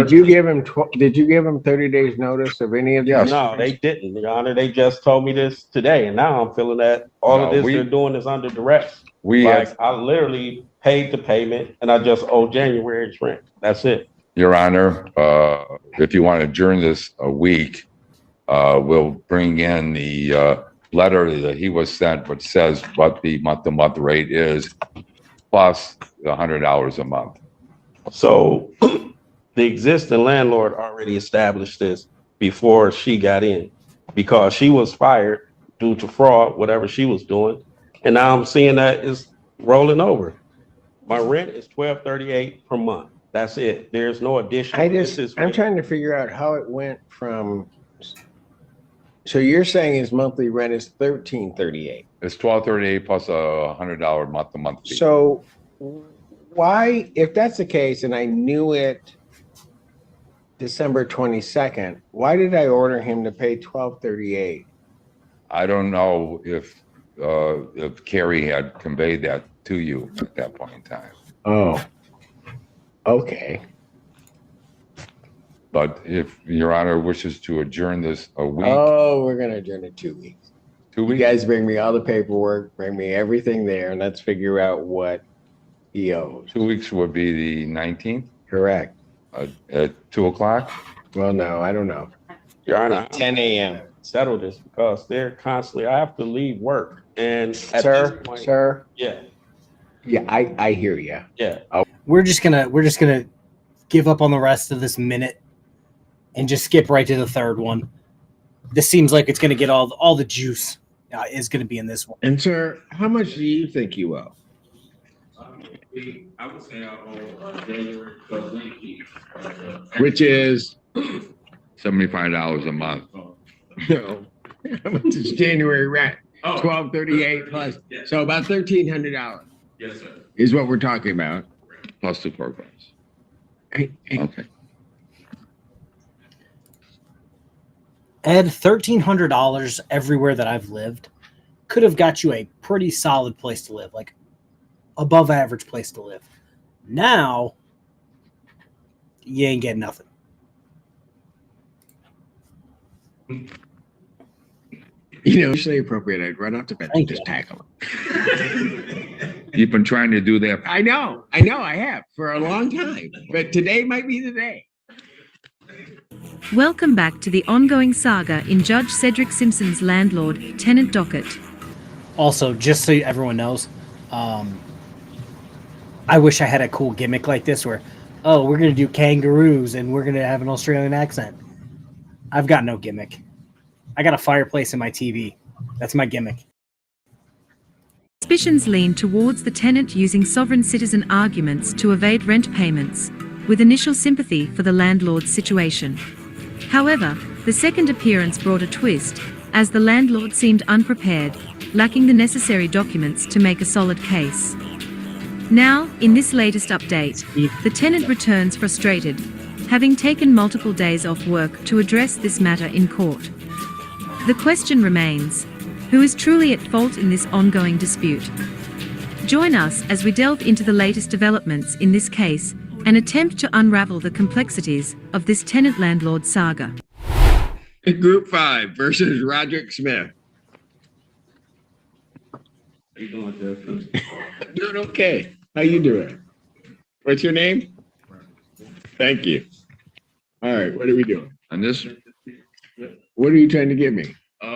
Did you give him 30 days notice of any of this? No, they didn't, Your Honor. They just told me this today, and now I'm feeling that all of this they're doing is under duress. I literally paid the payment, and I just owe January's rent. That's it. Your Honor, if you want to adjourn this a week, we'll bring in the letter that he was sent, which says what the month-to-month rate is, plus the $100 a month. So the existing landlord already established this before she got in because she was fired due to fraud, whatever she was doing. And now I'm seeing that it's rolling over. My rent is $1,238 per month. That's it. There's no additional. I'm trying to figure out how it went from. So you're saying his monthly rent is $1,338. It's $1,238 plus a $100 month-to-month fee. So why, if that's the case, and I knew it December 22nd, why did I order him to pay $1,238? I don't know if Carrie had conveyed that to you at that point in time. Oh, okay. But if Your Honor wishes to adjourn this a week. Oh, we're going to adjourn it 2 weeks. 2 weeks? You guys bring me all the paperwork, bring me everything there, and let's figure out what he owes. 2 weeks would be the 19th? Correct. At 2 o'clock? Well, no, I don't know. Your Honor, 10 a.m. Settle this because they're constantly, I have to leave work. And Sir, yeah. Yeah, I hear you. Yeah. We're just gonna give up on the rest of this minute and just skip right to the third one. This seems like it's gonna get all the juice is gonna be in this one. And sir, how much do you think you owe? I would say I owe January plus late fee. Which is $75 a month. no, how much is January rent? $1,238 plus, so about $1,300. Yes, sir. Is what we're talking about. Plus the programs. Hey, Okay. Ed, $1,300 everywhere that I've lived could have got you a pretty solid place to live, like above average place to live. Now, you ain't getting nothing. You know, usually appropriate. I'd run off to bed and just tackle him. You've been trying to do that. I know, I have for a long time, but today might be the day. Welcome back to the ongoing saga in Judge Cedric Simpson's landlord-tenant docket. Also, just so everyone knows, I wish I had a cool gimmick like this where, oh, we're going to do kangaroos and we're going to have an Australian accent. I've got no gimmick. I got a fireplace in my TV. That's my gimmick. Suspicions lean towards the tenant using sovereign citizen arguments to evade rent payments, with initial sympathy for the landlord's situation. However, the second appearance brought a twist, as the landlord seemed unprepared, lacking the necessary documents to make a solid case. Now, in this latest update, the tenant returns frustrated, having taken multiple days off work to address this matter in court. The question remains, who is truly at fault in this ongoing dispute? Join us as we delve into the latest developments in this case and attempt to unravel the complexities of this tenant-landlord saga. Group 5 versus Roderick Smith. How you doing, Jeff? Doing okay. How you doing? What's your name? Thank you. All right, what are we doing? And this, What are you trying to give me?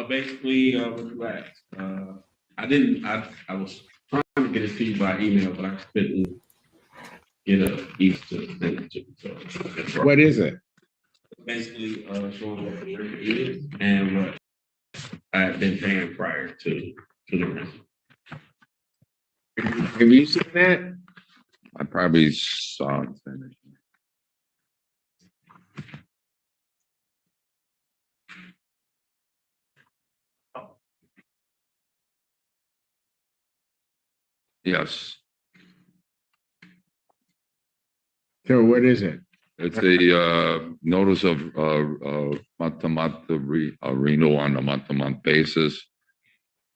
Basically, what you asked. I was trying to get it to you by email, but I couldn't get a east to send it to you. So that's right. What is it? Basically, showing what the rent is and what I had been paying prior to the rent. Have you seen that? I probably saw it. Yes, So what is it? it's a notice of month-to-month renewal on a month-to-month basis.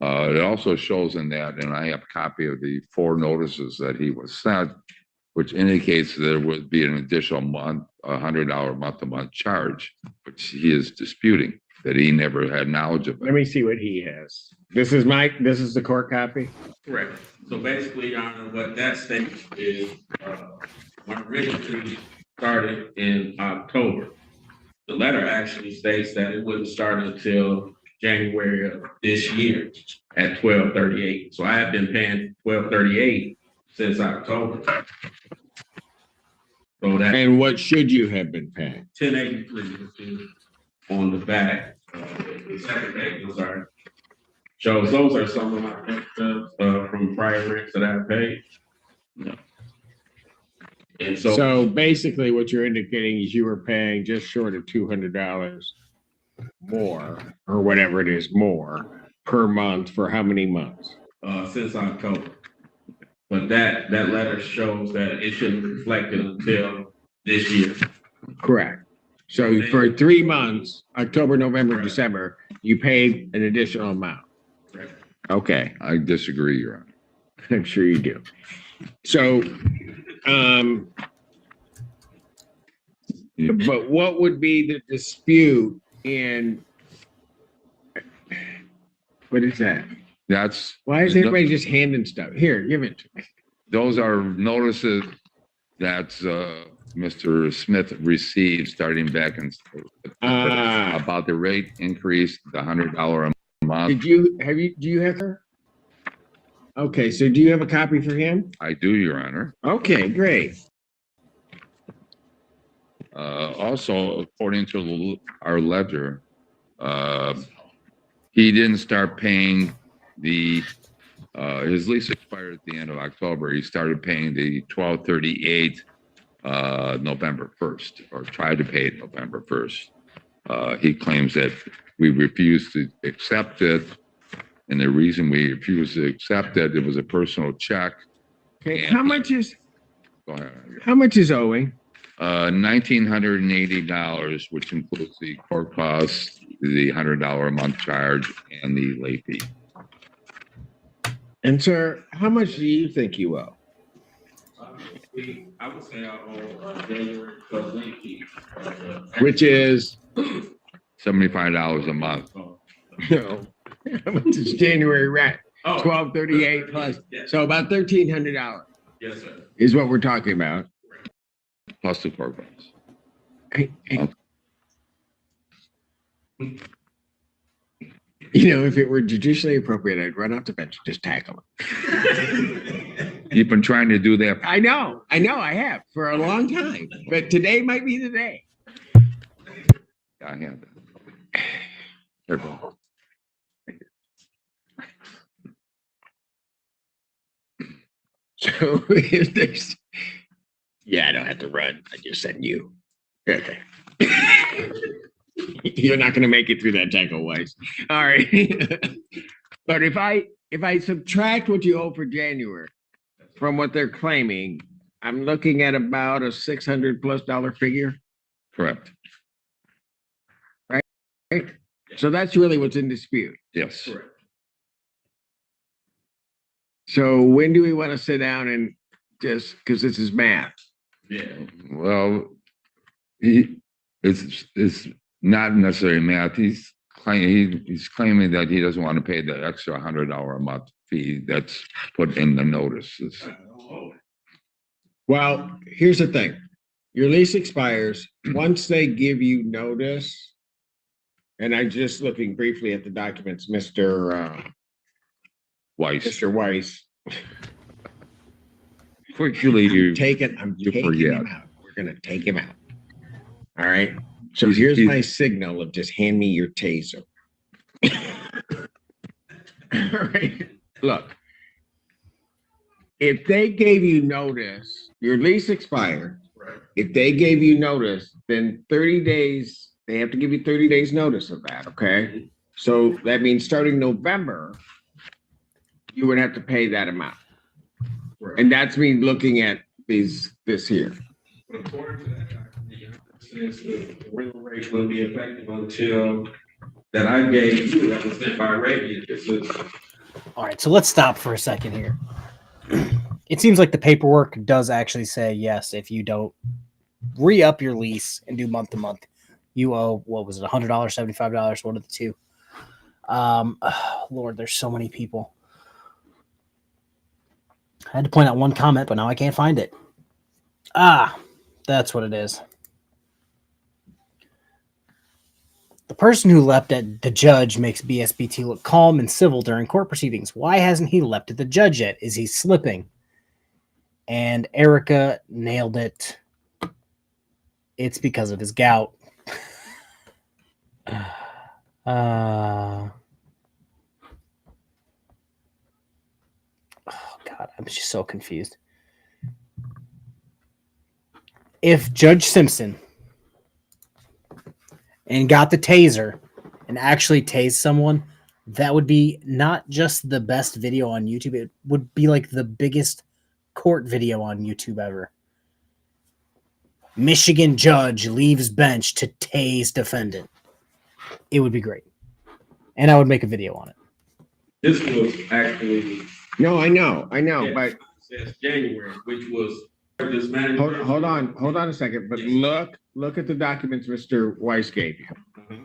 It also shows in that, and I have a copy of the 4 notices that he was sent, which indicates there would be an additional month, $100 month-to-month charge, which he is disputing, that he never had knowledge of Let it. me see what he has. This is the court copy? Correct. So basically, Your Honor, what that states is, my registry started in October. The letter actually states that it wouldn't start until January of this year at 12/38. So I have been paying 12/38 since October. So that's And what should you have been paying? 1083, which is on the back, the second page, I'm sorry. Shows those are some of my extras from prior rents that I paid. Yeah. And So basically what you're indicating is you were paying just short of $200 more, or whatever it is, more per month for how many months? Since October. But that letter shows that it shouldn't reflect it until this year. Correct. So for 3 months, October, November, December, you paid an additional amount. Right. Okay, I disagree, Your Honor. I'm sure you do. So, but what would be the dispute in, what is that? That's. Why is everybody just handing stuff? Here, give it to me. Those are notices that Mr. Smith received starting back in about the rate increase, the $100 a month. Do you have her? Okay, so do you have a copy for him? I do, Your Honor. Okay, great. Also, according to our ledger, he didn't start paying his lease expired at the end of October. He started paying the 12/38 November 1st, or tried to pay it November 1st. He claims that we refused to accept it. And the reason we refused to accept it, it was a personal check. Okay, And- how much is Go ahead. owing? $1,980, which includes the court costs, the $100 a month charge, and the late fee. And sir, how much do you think you owe? I would say I owe January plus late fee. Which is, $75 a month. no, how much is January rent? Oh. 1238 plus, Yes. so about $1,300 Yes, sir. is what we're talking about. Plus the court costs. Hey. You know, if it were judicially appropriate, I'd run off the bench and just tackle him. You've been trying to do that. I know, I have for a long time, but today might be the day. I have that. Here, Bill. So if there's, yeah, I don't have to run. I just send you. Okay. You're not going to make it through that tackle wise. All right. But if I subtract what you owe for January from what they're claiming, I'm looking at about a $600+ figure. Correct. Right? So that's really what's in dispute. Yes. Correct. So when do we want to sit down and just, because this is math? Yeah. Well, it's not necessarily math. He's claiming that he doesn't want to pay the extra $100 a month fee that's put in the notices. Well, here's the thing. Your lease expires once they give you notice. And I'm just looking briefly at the documents, Mr. Weiss. Mr. Weiss. Quickly, you I'm taking forget. him out. We're gonna take him out. All right. So He's- here's he's- my signal of just hand me your taser. All right. Look. If they gave you notice, your lease expired. Right. If they gave you notice, then 30 days, they have to give you 30 days notice of that, okay? So that means starting November, you would have to pay that amount. Right. And that's me looking at this here. But according to that document, it says the rental rate will be effective until that I gave you, that was sent by Reggie. It says, All right, so let's stop for a second here. It seems like the paperwork does actually say yes. If you don't re-up your lease and do month to month, you owe, what was it, $100, $75, one of the two. Lord, there's so many people. I had to point out one comment, but now I can't find it. That's what it is. The person who leapt at the judge makes BSBT look calm and civil during court proceedings. Why hasn't he leapt at the judge yet? Is he slipping? And Erica nailed it. It's because of his gout. Oh God, I'm just so confused. If Judge Simpson and got the taser and actually tased someone, that would be not just the best video on YouTube, it would be like the biggest court video on YouTube ever. Michigan judge leaves bench to tase defendant. It would be great. And I would make a video on it. this was actually, No, I know, yeah, but it says January, which was this manager. hold on a second. But Yes. look at the documents Mr. Weiss gave you. Uh-huh.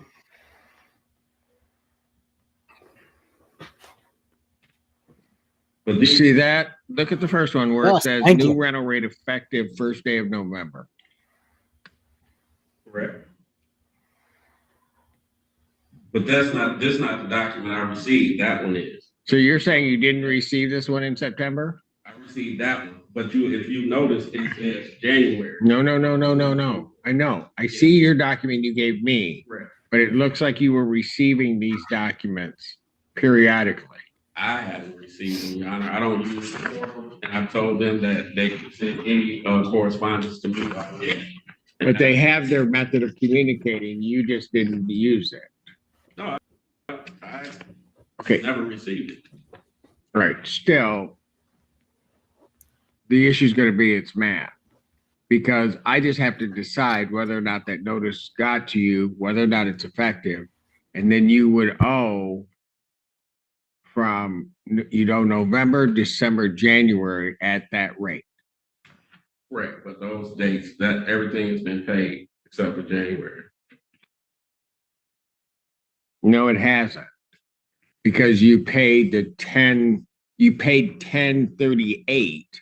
But You these, see that? Look at the first one where it Yes, says thank new you. rental rate effective first day of November. correct. But that's not, this not the document I received, that one is. So you're saying you didn't receive this one in September? I received that one, but if you notice, it says January. No. I know. I see your document you gave me, Correct. but it looks like you were receiving these documents periodically. I haven't received them, Your Honor. I don't use the portal, and I told them that they could send any correspondence to me. But they have their method of communicating. You just didn't use it. I Okay, never received it. right. Still, the issue is going to be it's math. Because I just have to decide whether or not that notice got to you, whether or not it's effective. And then you would owe from, November, December, January at that rate. Correct, but those dates, that everything has been paid except for January. No, it hasn't. Because you paid 1038.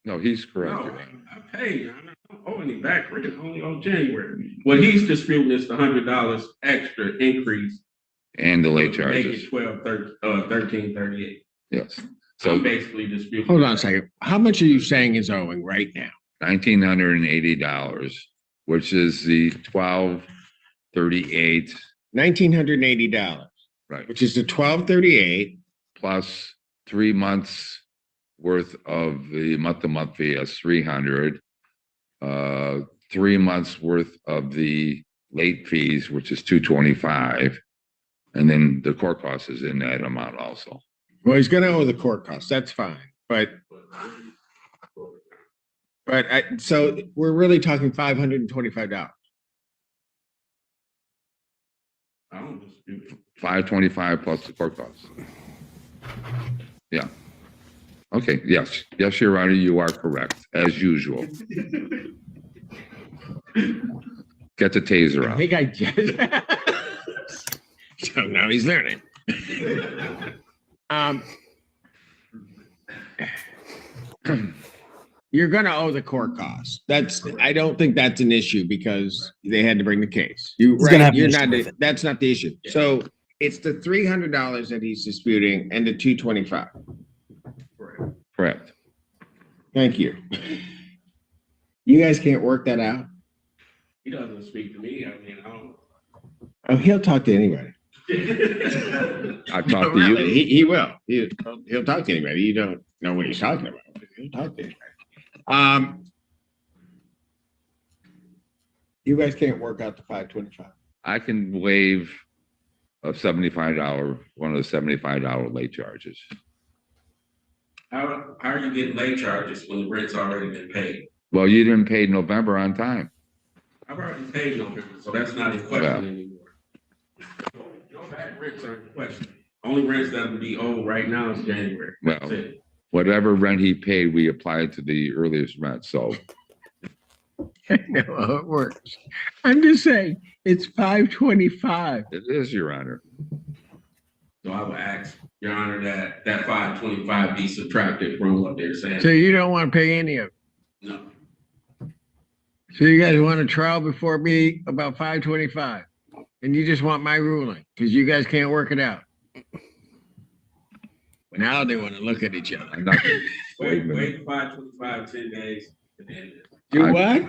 No, he's correct. No, I paid, Your Honor. I don't owe any back rent, only on January. What he's disputing is the $100 extra increase. And the late Make charges. it 1338. Yes. So So I'm basically disputing. Hold on a second. How much are you saying is owing right now? $1,980, which is the 1238, $1,980, right, which is the 1238. plus 3 months worth of the month-to-month fee as 300, 3 months worth of the late fees, which is 225, and then the court cost is in that amount also. Well, he's going to owe the court costs. That's fine. But so we're really talking $525. I don't dispute it. 525 plus the court costs. Yeah. Okay, yes, Your Honor, you are correct, as usual. Get the taser I out. think I just. So now he's learning. you're gonna owe the court costs. I don't think that's an issue because they had to bring the case. He's gonna have an You're issue not, with it. that's not the issue. So it's the $300 that he's disputing and the $225. Correct. Thank you. You guys can't work that out? He doesn't speak to me. I mean, I don't. Oh, he'll talk to anybody. I'll talk to you. He will. He'll talk to anybody. You don't know what he's talking about. He'll talk to anybody. You guys can't work out the 525. I can waive a $75, one of the $75 late charges. How are you getting late charges when the rent's already been paid? Well, you didn't pay November on time. I've already paid November, so that's not in question anymore. No back rents are in question. Only rents that will be owed right now is January. Well, That's it. whatever rent he paid, we applied to the earliest rent, so. I know how it works. I'm just saying, it's 525. It is, Your Honor. So I would ask, Your Honor, that 525 be subtracted from what they're saying. So you don't want to pay any of it? No. So you guys want a trial before me about 525? And you just want my ruling because you guys can't work it out. Now they want to look at each other. I'm not, Wait 525, 10 days. And then Do what?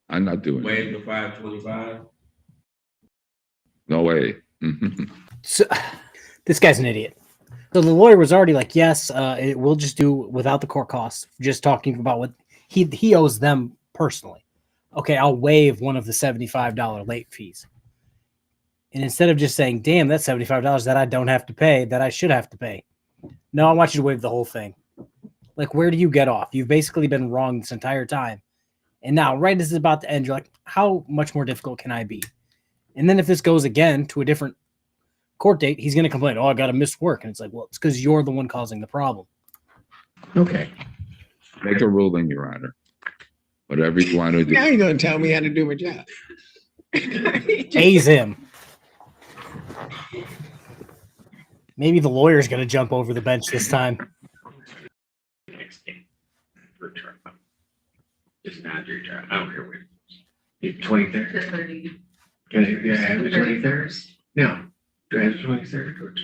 I'm not doing it. waive the 525. No way. So, this guy's an idiot. So the lawyer was already like, yes, we'll just do without the court costs, just talking about what he owes them personally. Okay, I'll waive one of the $75 late fees. And instead of just saying, damn, that's $75 that I don't have to pay, that I should have to pay. No, I want you to waive the whole thing. Like, where do you get off? You've basically been wrong this entire time. And now, right as it's about to end, you're like, how much more difficult can I be? And then if this goes again to a different court date, he's going to complain, oh, I got to miss work. And it's like, well, it's because you're the one causing the problem. Okay. Make a ruling, Your Honor. Whatever you want to do. Now you're going to tell me how to do my job. Haze him. Maybe the lawyer's going to jump over the bench this time. It's not your job. I don't care what. The 23rd? Can I have the 23rd? No. Do I have the 23rd?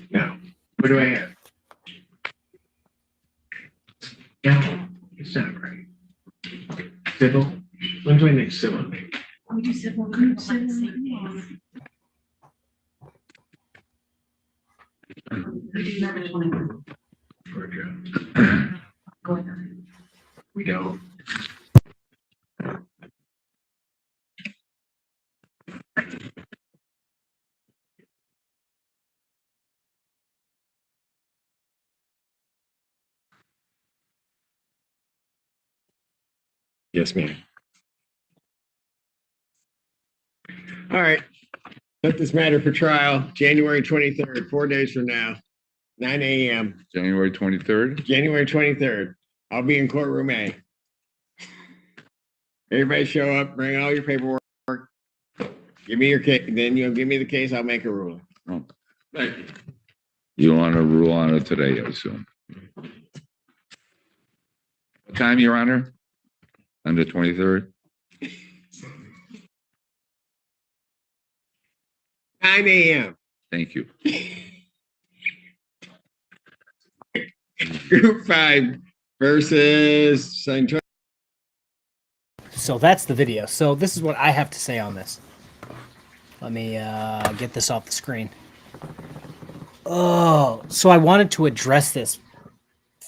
No. What do I have? No, it's not right. Civil? When's my next civil meeting? We do civil on the same day. We do number 21. Go ahead. We don't. Yes, ma'am. All right. Set this matter for trial, January 23rd, 4 days from now, 9 a.m. January 23rd? January 23rd. I'll be in courtroom A. Everybody show up, bring all your paperwork. Give me your case, then you'll give me the case, I'll make a ruling. Oh, Thank you. you want to rule on it today, I assume. What time, Your Honor? On the 23rd? 9 a.m. Thank you. Group 5 versus St. Joe. So that's the video. So this is what I have to say on this. Let me get this off the screen. Oh, so I wanted to address this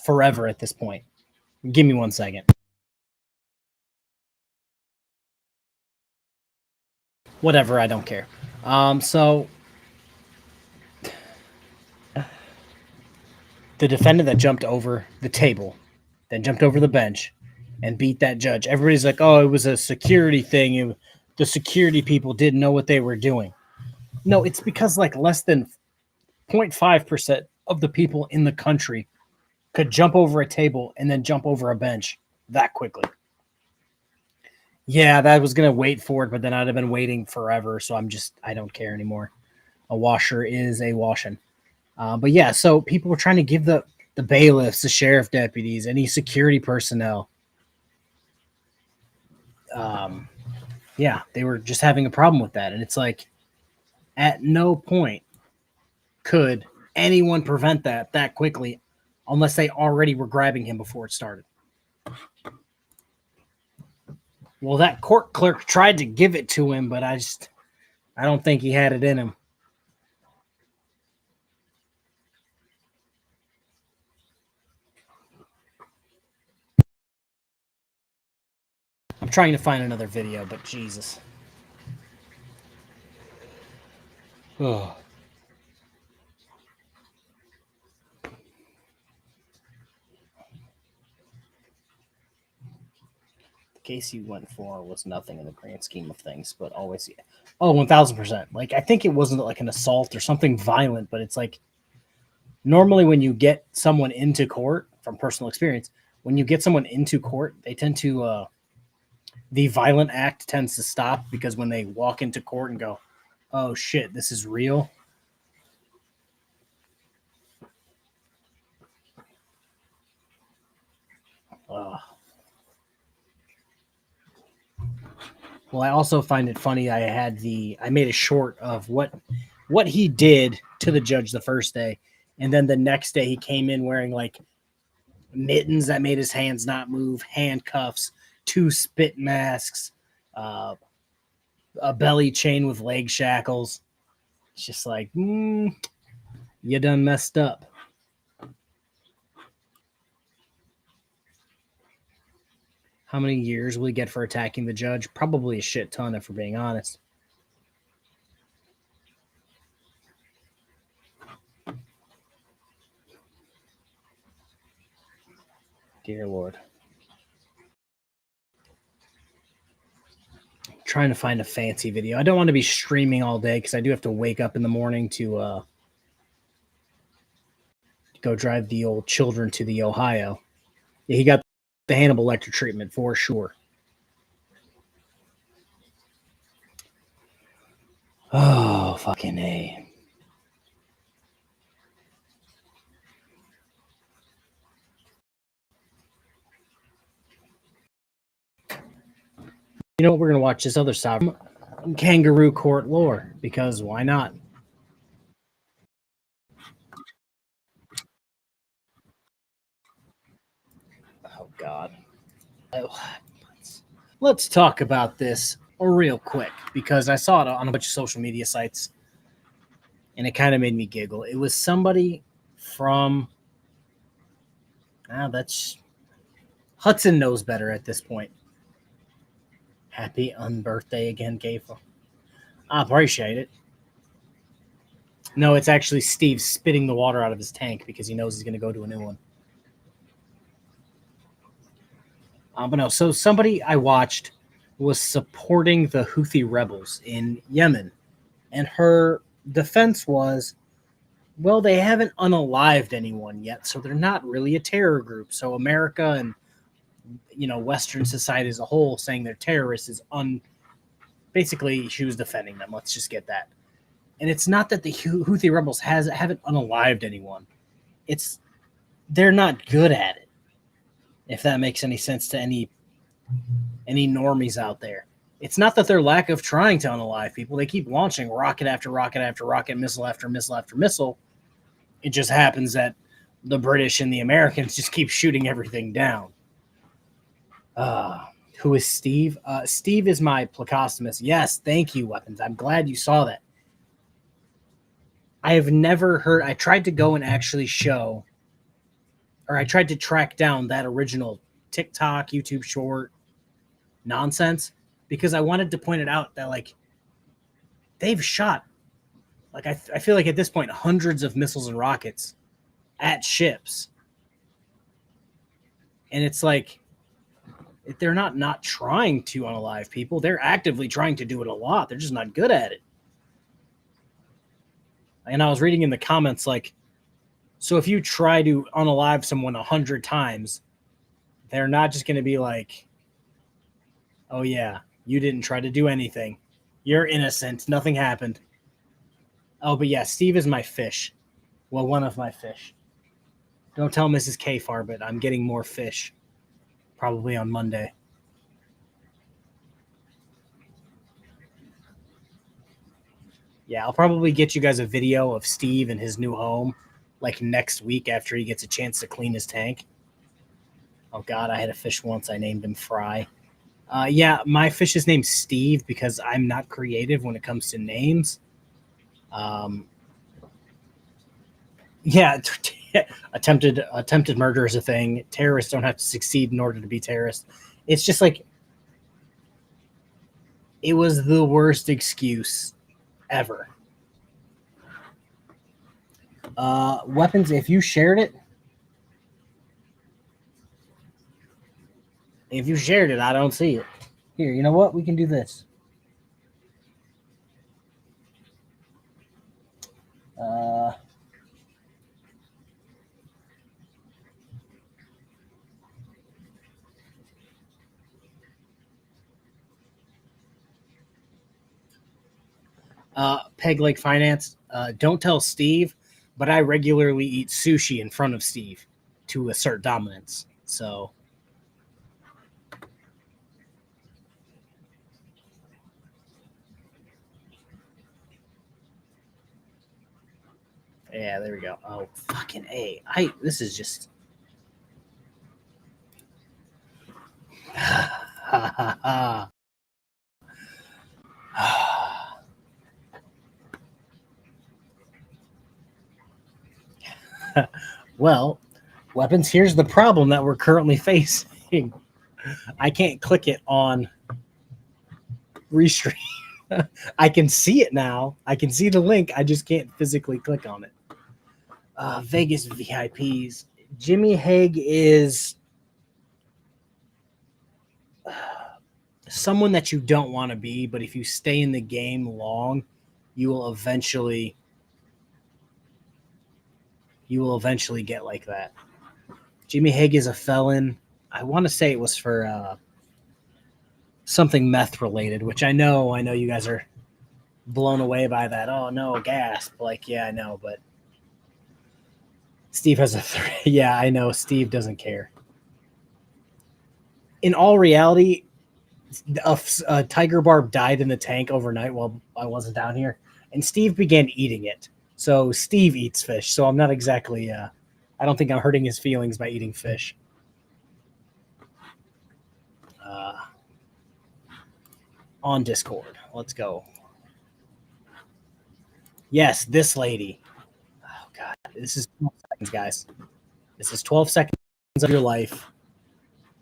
forever at this point. Give me 1 second. Whatever, I don't care. So the defendant that jumped over the table, then jumped over the bench and beat that judge. Everybody's like, oh, it was a security thing. The security people didn't know what they were doing. No, it's because like less than 0.5% of the people in the country could jump over a table and then jump over a bench that quickly. Yeah, that was going to wait for it, but then I'd have been waiting forever. So I don't care anymore. A washer is a washing. But yeah, so people were trying to give the the bailiffs, the sheriff deputies, any security personnel. Yeah, they were just having a problem with that. And it's like, at no point could anyone prevent that quickly unless they already were grabbing him before it started. Well, that court clerk tried to give it to him, but I don't think he had it in him. I'm trying to find another video, but Jesus. Oh. The case you went for was nothing in the grand scheme of things, but always, 1000%. Like, I think it wasn't like an assault or something violent, but it's like, normally when you get someone into court, from personal experience, when you get someone into court, they tend to, the violent act tends to stop because when they walk into court and go, oh shit, this is real. Well, I also find it funny. I made a short of what he did to the judge the first day, and then the next day he came in wearing like mittens that made his hands not move, handcuffs, 2 spit masks, a belly chain with leg shackles. It's just like, you done messed up. How many years will he get for attacking the judge? Probably a shit ton, if we're being honest. Dear Lord. I'm trying to find a fancy video. I don't want to be streaming all day because I do have to wake up in the morning to go drive the old children to the Ohio. Yeah, he got the Hannibal Lecter treatment for sure. Oh, fucking A. You know what? We're going to watch this other side. Kangaroo Court lore, because why not? Oh, God. Let's talk about this real quick, because I saw it on a bunch of social media sites, and it kind of made me giggle. It was somebody from... that's... Hudson knows better at this point. Happy unbirthday again, Gafa. I appreciate it. No, it's actually Steve spitting the water out of his tank because he knows he's going to go to a new one. But no, so somebody I watched was supporting the Houthi rebels in Yemen. And her defense was, well, they haven't unalived anyone yet, so they're not really a terror group. So America and, Western society as a whole saying they're terrorists is basically she was defending them. Let's just get that. And it's not that the Houthi rebels haven't unalived anyone. It's they're not good at it. If that makes any sense to any normies out there. It's not that they're lack of trying to unalive people. They keep launching rocket after rocket after rocket, missile after missile after missile. It just happens that the British and the Americans just keep shooting everything down. Who is Steve? Steve is my Placostomus. Yes, thank you, Weapons. I'm glad you saw that. I have never heard... I tried to go and actually show... Or I tried to track down that original TikTok, YouTube short nonsense because I wanted to point it out that, like, they've shot, like, I feel like at this point, hundreds of missiles and rockets at ships. And it's like, they're not trying to unalive people. They're actively trying to do it a lot. They're just not good at it. And I was reading in the comments, like, so if you try to unalive someone 100 times, they're not just going to be like, oh, yeah, you didn't try to do anything. You're innocent. Nothing happened. Oh, but yeah, Steve is my fish. Well, one of my fish. Don't tell Mrs. KFARR, but I'm getting more fish probably on Monday. Yeah, I'll probably get you guys a video of Steve in his new home like next week after he gets a chance to clean his tank. Oh, God, I had a fish once. I named him Fry. Yeah, my fish is named Steve because I'm not creative when it comes to names. Yeah, attempted murder is a thing. Terrorists don't have to succeed in order to be terrorists. It's just like, it was the worst excuse ever. Weapons, if you shared it, I don't see it. Here, you know what? We can do this. Peg Lake Finance, don't tell Steve, but I regularly eat sushi in front of Steve to assert dominance. So, yeah, there we go. Oh, fucking A. This is just. Well, weapons, here's the problem that we're currently facing. I can't click it on restream. I can see it now. I can see the link. I just can't physically click on it. Vegas VIPs. Jimmy Hague is someone that you don't want to be, but if you stay in the game long, you will eventually get like that. Jimmy Hague is a felon. I want to say it was for something meth related, which I know you guys are blown away by that. Oh no, gasp. Like, yeah, I know, but Steve has yeah, I know. Steve doesn't care. In all reality, a tiger barb died in the tank overnight while I wasn't down here, and Steve began eating it. So Steve eats fish. So I'm not exactly, I don't think I'm hurting his feelings by eating fish. On Discord. Let's go. Yes, this lady. Oh, God. This is 12 seconds, guys. This is 12 seconds of your life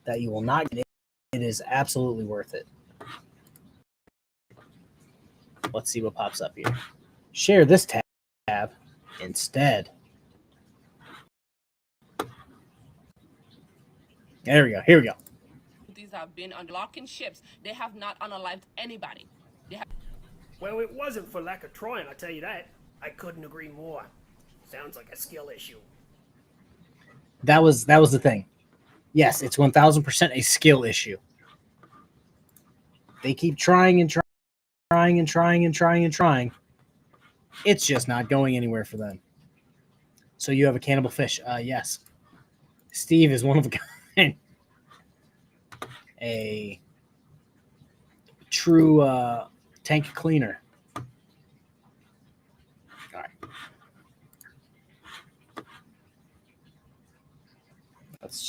that you will not get. It is absolutely worth it. Let's see what pops up here. Share this tab instead. There we go. Here we go. These have been unlocking ships. They have not unalived anybody. Well, it wasn't for lack of trying, I tell you that. I couldn't agree more. Sounds like a skill issue. That was the thing. Yes, it's 1000% a skill issue. They keep trying and trying and trying and trying and trying. It's just not going anywhere for them. So you have a cannibal fish. Yes. Steve is one of a kind. A true tank cleaner. All right.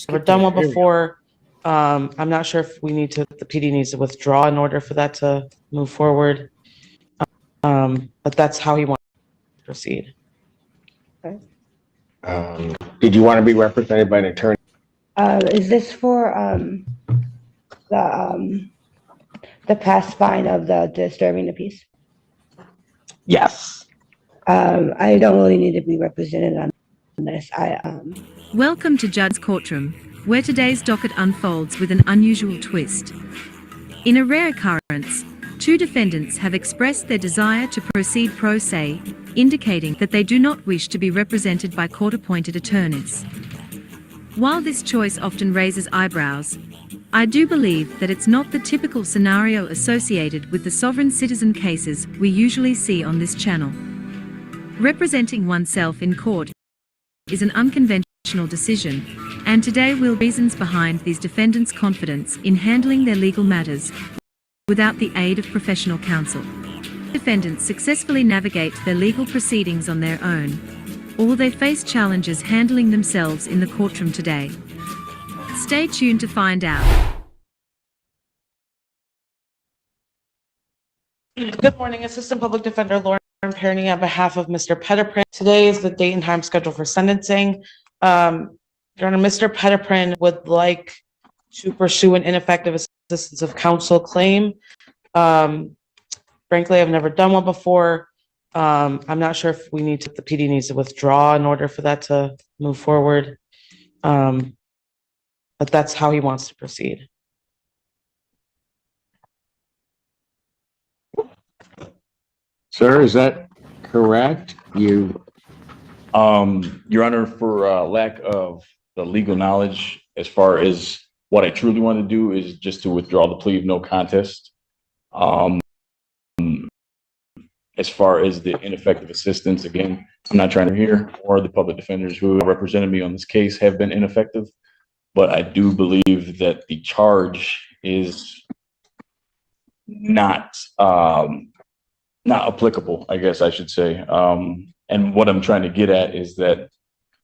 We've done one before. I'm not sure if we need to, the PD needs to withdraw in order for that to move forward. But that's how he wants to proceed. Okay. Did you want to be represented by an attorney? Is this for the past fine of the disturbing the peace? Yes. I don't really need to be represented on this. Welcome to Judd's courtroom, where today's docket unfolds with an unusual twist. In a rare occurrence, two defendants have expressed their desire to proceed pro se, indicating that they do not wish to be represented by court-appointed attorneys. While this choice often raises eyebrows, I do believe that it's not the typical scenario associated with the sovereign citizen cases we usually see on this channel. Representing oneself in court is an unconventional decision, and today we'll reasons behind these defendants' confidence in handling their legal matters without the aid of professional counsel. Defendants successfully navigate their legal proceedings on their own, or they face challenges handling themselves in the courtroom today. Stay tuned to find out. Good morning, Assistant Public Defender Lauren Perny on behalf of Mr. Petiprin. Today is the date and time scheduled for sentencing. Your Honor, Mr. Petiprin would like to pursue an ineffective assistance of counsel claim. Frankly, I've never done one before. I'm not sure if the PD needs to withdraw in order for that to move forward. But that's how he wants to proceed. Sir, is that correct? Your Honor, for lack of the legal knowledge, as far as what I truly want to do is just to withdraw the plea of no contest. As far as the ineffective assistance, again, I'm not trying to hear, or the public defenders who represented me on this case have been ineffective, but I do believe that the charge is not applicable, I guess I should say. And what I'm trying to get at is that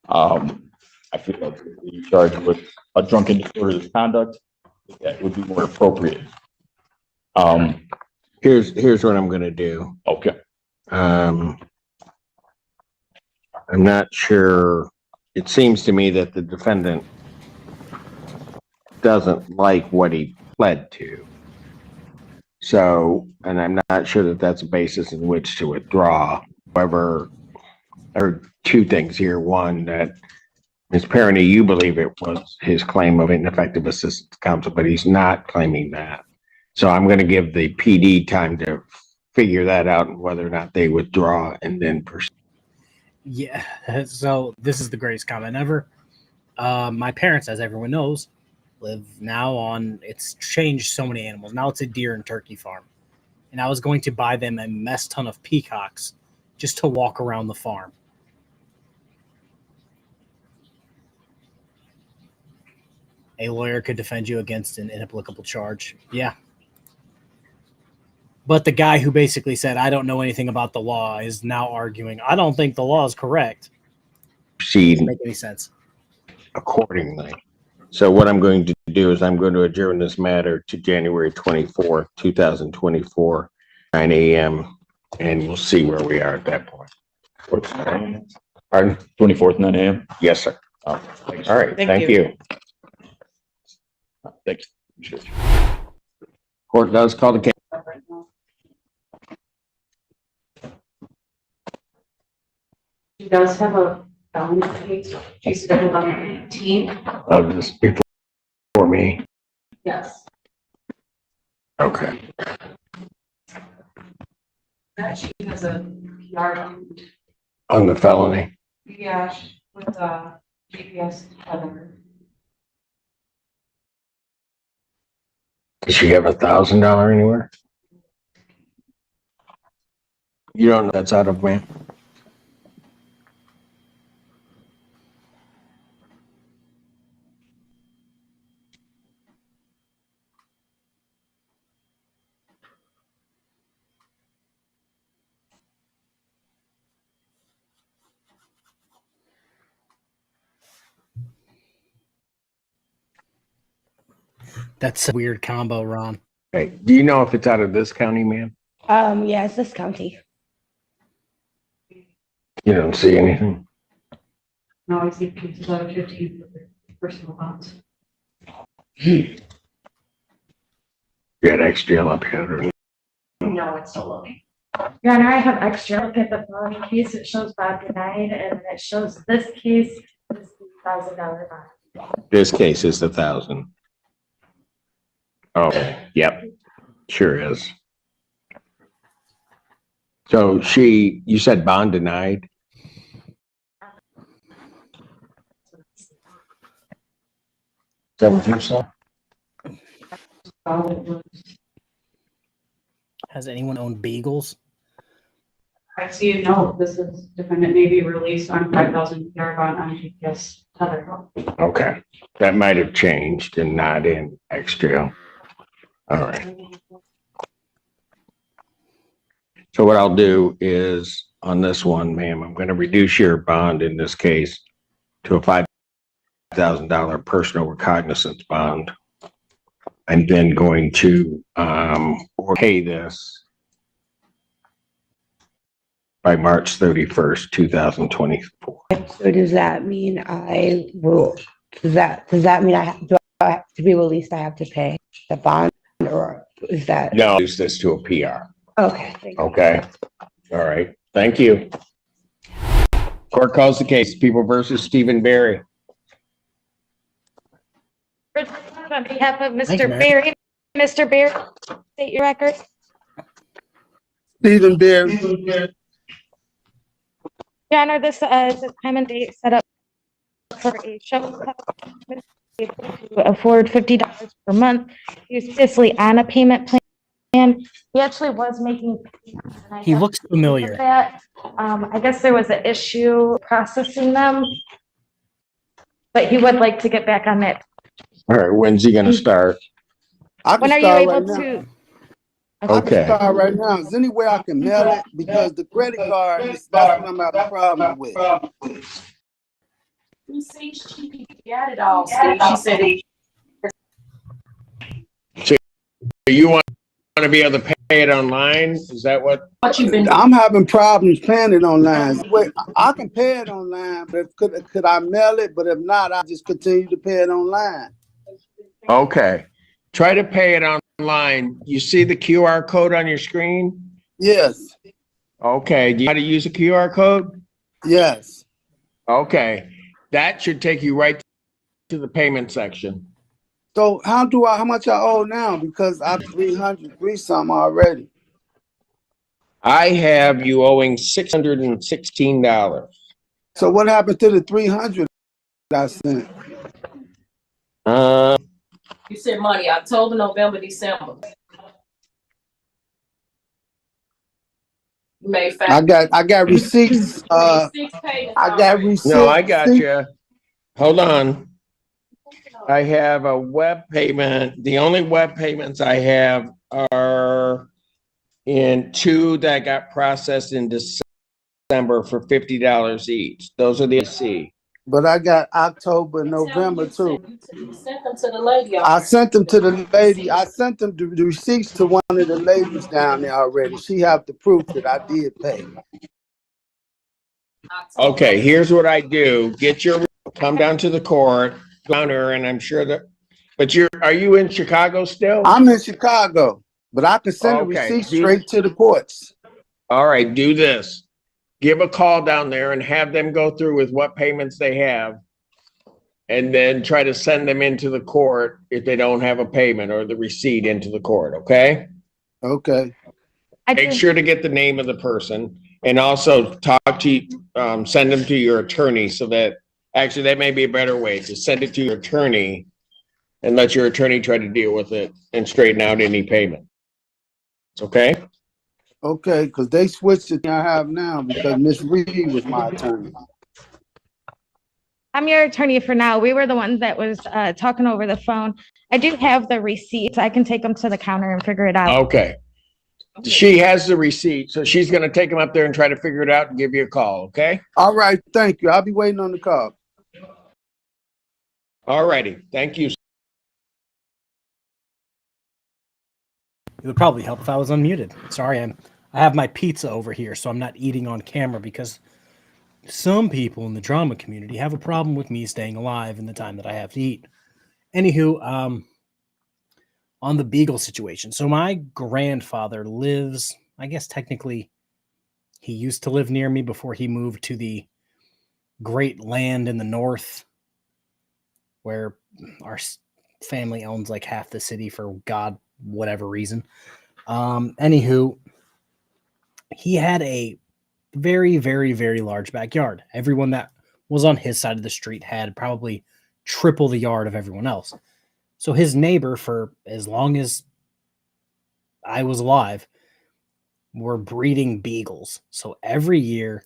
I feel like the charge with a drunken disorderly conduct, that would be more appropriate. Here's what I'm gonna do. Okay. I'm not sure. It seems to me that the defendant doesn't like what he pled to. So, and I'm not sure that that's a basis in which to withdraw. However, there are two things here. One, that Ms. Perny, you believe it was his claim of ineffective assistance to counsel, but he's not claiming that. So I'm going to give the PD time to figure that out and whether or not they withdraw and then pursue. Yeah, so this is the greatest comment ever. My parents, as everyone knows, live now on, it's changed so many animals. Now it's a deer and turkey farm. And I was going to buy them a mess ton of peacocks just to walk around the farm. A lawyer could defend you against an inapplicable charge. Yeah. But the guy who basically said, I don't know anything about the law, is now arguing, I don't think the law is correct. Proceed. Doesn't make any sense. Accordingly. So what I'm going to do is I'm going to adjourn this matter to January 24th, 2024, 9 a.m. And we'll see where we are at that point. Pardon? 24th, 9 a.m.? Yes, sir. All right. Thank you. Thanks. Sure. Court does call the case. She does have a felony case. She's scheduled on the 18th. This before me. Yes. Okay. That she has a PR On the felony. Yeah, with GPS tether. Does she have $1,000 anywhere? You don't know that's out of me. That's a weird combo, Ron. Hey, do you know if it's out of this county, ma'am? Yeah, it's this county. You don't see anything? No, I see cases out of 15 for the personal funds. You got XGL up here. No, it's still loading. Your Honor, I have extra. Look at the felony case. It shows Bob denied, and it shows this case is $1,000 bond. This case is 1,000. Oh, yep, sure is. So you said bond denied? Is that what you said? Has anyone owned beagles? I see a note, this is defendant may be released on 5,000 yard bond on GPS tether. Okay, that might have changed and not in extra. All right. So what I'll do is on this one, ma'am, I'm going to reduce your bond in this case to a $5,000 personal recognizance bond. I'm then going to pay this by March 31st, 2024. So does that mean I will, does that mean do I have to be released, I have to pay the bond, or is that? No, use this to a PR. Okay. Thank you. Okay. All right. Thank you. Court calls the case, People versus Stephen Berry. On behalf of Thank you, Mr. Mary. Mr. Berry, state your record. Stephen Berry. Your Honor, this is a time and date set up for a show. To afford $50 per month. He was basically on a payment plan. He actually was making. He looks familiar. That. I guess there was an issue processing them, but he would like to get back on that. All right. When's he going to start? When are you able to? I can Okay. start right now. Is there any way I can mail it? Because the credit card, that's what I'm having a problem with. She got it all. She said it. So you want to be able to pay it online? Is that what? I'm having problems paying it online. Wait, I can pay it online, but could I mail it? But if not, I just continue to pay it online. Okay. Try to pay it online. You see the QR code on your screen? Yes. Okay. Do you know how to use a QR code? Yes. Okay. That should take you right to the payment section. So how much I owe now? Because I'm 303 something already. I have you owing $616. So what happened to the 300 I sent? You said money, October, November, December. You made I got receipts. I got receipts. No, I got you. Hold on. I have a web payment. The only web payments I have are in two that got processed in December for $50 each. Those are the AC. But I got October, November too. You sent them to the lady. I sent them to the lady. I sent them the receipts to one of the ladies down there already. She have the proof that I did pay. Okay, here's what I do. Come down to the court, counter, and I'm sure that, but are you in Chicago still? I'm in Chicago, but I can send the receipts straight to the courts. All right, do this. Give a call down there and have them go through with what payments they have. And then try to send them into the court if they don't have a payment or the receipt into the court, okay? Okay. Make sure to get the name of the person and also send them to your attorney so that, actually, that may be a better way, to send it to your attorney and let your attorney try to deal with it and straighten out any payment. Okay? Okay, because they switched it I have now because Miss Reed was my attorney. I'm your attorney for now. We were the ones that was talking over the phone. I do have the receipts. I can take them to the counter and figure it out. Okay. She has the receipt, so she's going to take them up there and try to figure it out and give you a call, okay? All right, thank you. I'll be waiting on the call. All righty. Thank you. It would probably help if I was unmuted. Sorry, I have my pizza over here, so I'm not eating on camera because some people in the drama community have a problem with me staying alive in the time that I have to eat. Anywho, on the Beagle situation. So my grandfather lives, I guess technically he used to live near me before he moved to the great land in the north where our family owns like half the city for God, whatever reason. Anywho, he had a very, very, very large backyard. Everyone that was on his side of the street had probably triple the yard of everyone else. So his neighbor, for as long as I was alive, were breeding beagles. So every year,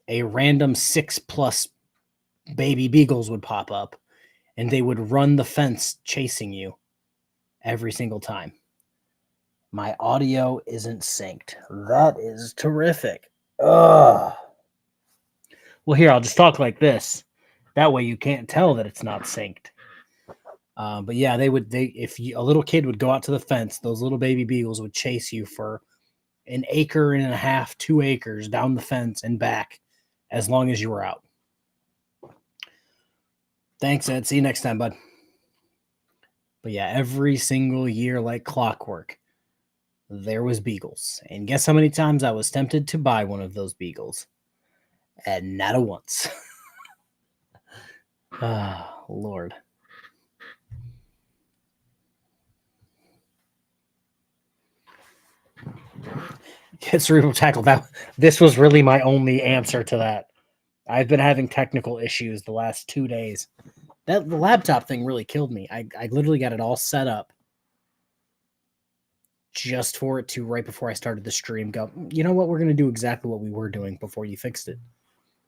a random 6+ baby beagles would pop up, and they would run the fence chasing you every single time. My audio isn't synced. That is terrific. Ugh. Well, here, I'll just talk like this. That way you can't tell that it's not synced. But yeah, a little kid would go out to the fence, those little baby beagles would chase you for 1.5 acres, 2 acres down the fence and back as long as you were out. Thanks, Ed. See you next time, bud. But yeah, every single year, like clockwork, there was beagles. And guess how many times I was tempted to buy one of those beagles? And not a once. Ah, Lord. Cerebral tackle. This was really my only answer to that. I've been having technical issues the last 2 days. The laptop thing really killed me. I literally got it all set up just for it to, right before I started the stream, go, you know what? We're going to do exactly what we were doing before you fixed it.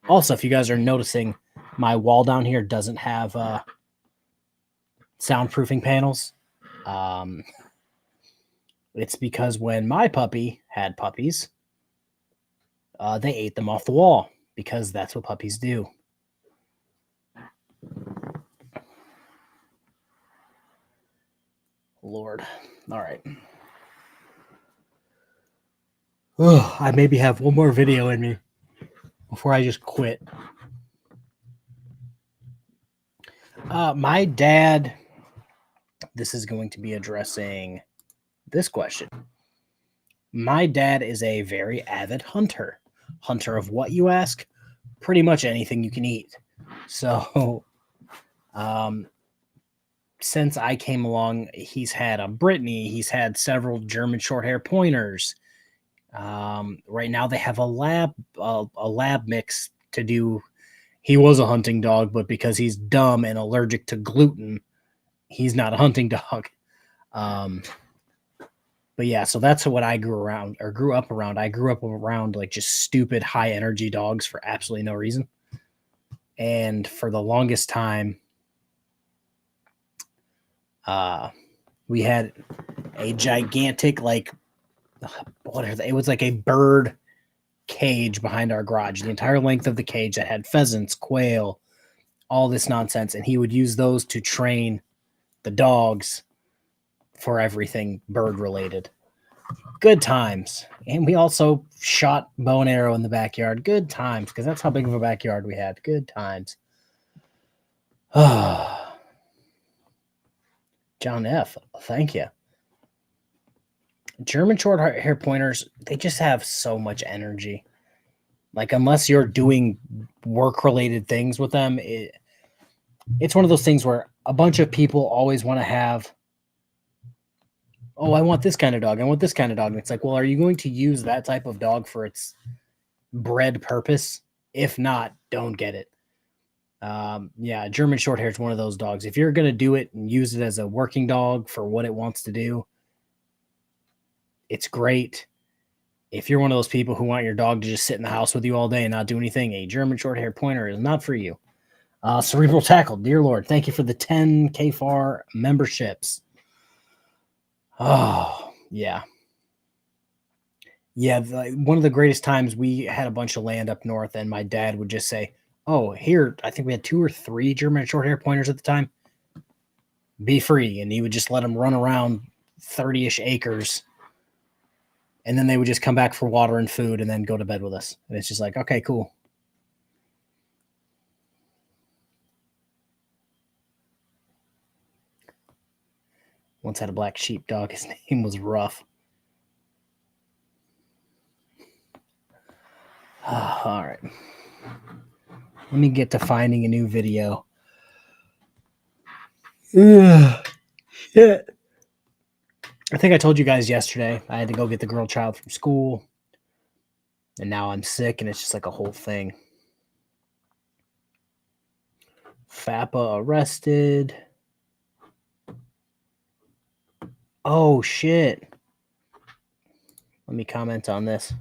Also, if you guys are noticing, my wall down here doesn't have soundproofing panels. It's because when my puppy had puppies, they ate them off the wall because that's what puppies do. Lord. All right. Oh, I maybe have one more video in me before I just quit. My dad, this is going to be addressing this question. My dad is a very avid hunter. Hunter of what, you ask? Pretty much anything you can eat. So, since I came along, he's had a Brittany. He's had several German Shorthair pointers. Right now they have a lab mix to do. He was a hunting dog, but because he's dumb and allergic to gluten, he's not a hunting dog. But yeah, so that's what I grew up around. I grew up around like just stupid high energy dogs for absolutely no reason. And for the longest time, we had a gigantic, like, what are they? It was like a bird cage behind our garage, the entire length of the cage that had pheasants, quail, all this nonsense. And he would use those to train the dogs for everything bird related. Good times. And we also shot bow and arrow in the backyard. Good times, because that's how big of a backyard we had. Good times. John F., thank you. German short hair pointers, they just have so much energy. Like, unless you're doing work-related things with them, it's one of those things where a bunch of people always want to have, oh, I want this kind of dog. I want this kind of dog. And it's like, well, are you going to use that type of dog for its bred purpose? If not, don't get it. Yeah, German Shorthair is one of those dogs. If you're going to do it and use it as a working dog for what it wants to do, it's great. If you're one of those people who want your dog to just sit in the house with you all day and not do anything, a German Shorthair pointer is not for you. Cerebral Tackle, dear Lord, thank you for the 10 KFARR memberships. Oh, yeah. Yeah, one of the greatest times, we had a bunch of land up north, and my dad would just say, oh, here, I think we had 2 or 3 German Shorthair pointers at the time. Be free. And he would just let them run around 30-ish acres. And then they would just come back for water and food and then go to bed with us. And it's just like, okay, cool. Once had a black sheepdog. His name was Rough. All right. Let me get to finding a new video. Shit. I think I told you guys yesterday I had to go get the girl child from school. And now I'm sick, and it's just like a whole thing. FAPA arrested. Oh, shit. Let me comment on this.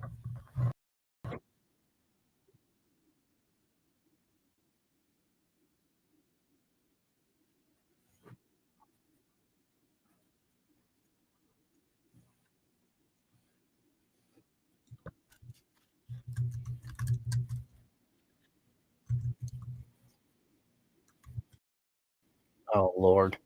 Oh, Lord.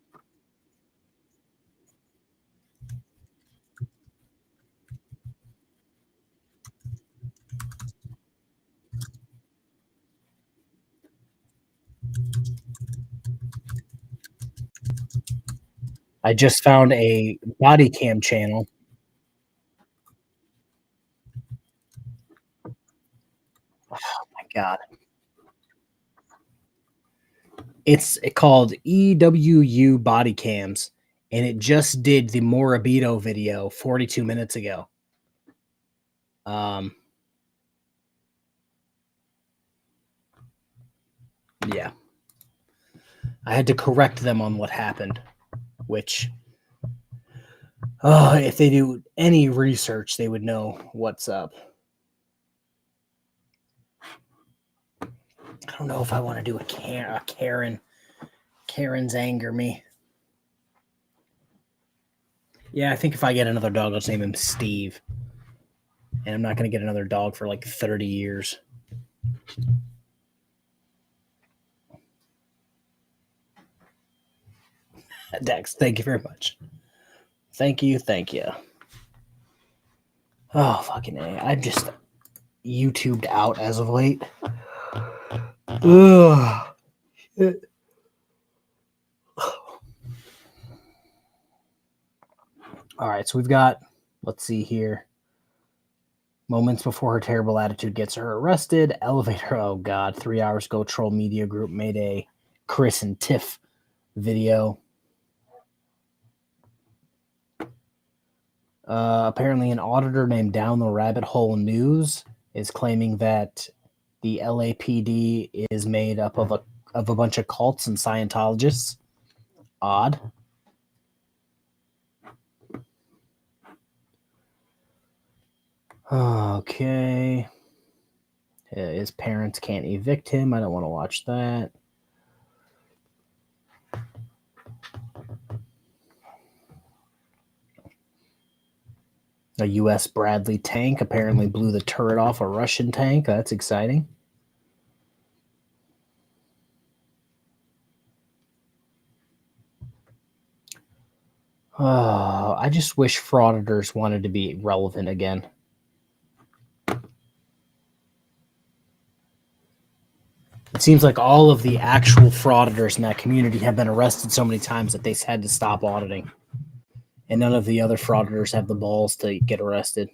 I just found a body cam channel. Oh, my God. It's called EWU Body Cams, and it just did the Morabito video 42 minutes ago. Yeah. I had to correct them on what happened, which, if they do any research, they would know what's up. I don't know if I want to do a Karen. Karen's anger me. Yeah, I think if I get another dog, I'll just name him Steve. And I'm not going to get another dog for like 30 years. Dex, thank you very much. Thank you. Oh, fucking A. I'm just YouTubed out as of late. Ugh. Shit. All right, so we've got, let's see here. Moments before her terrible attitude gets her arrested. Elevator, oh God, 3 hours ago, Troll Media Group made a Chris and Tiff video. Apparently an auditor named Down the Rabbit Hole News is claiming that the LAPD is made up of a bunch of cults and Scientologists. Odd. Okay. His parents can't evict him. I don't want to watch that. A U.S. Bradley tank apparently blew the turret off a Russian tank. That's exciting. Oh, I just wish frauditors wanted to be relevant again. It seems like all of the actual frauditors in that community have been arrested so many times that they had to stop auditing. And none of the other frauditors have the balls to get arrested.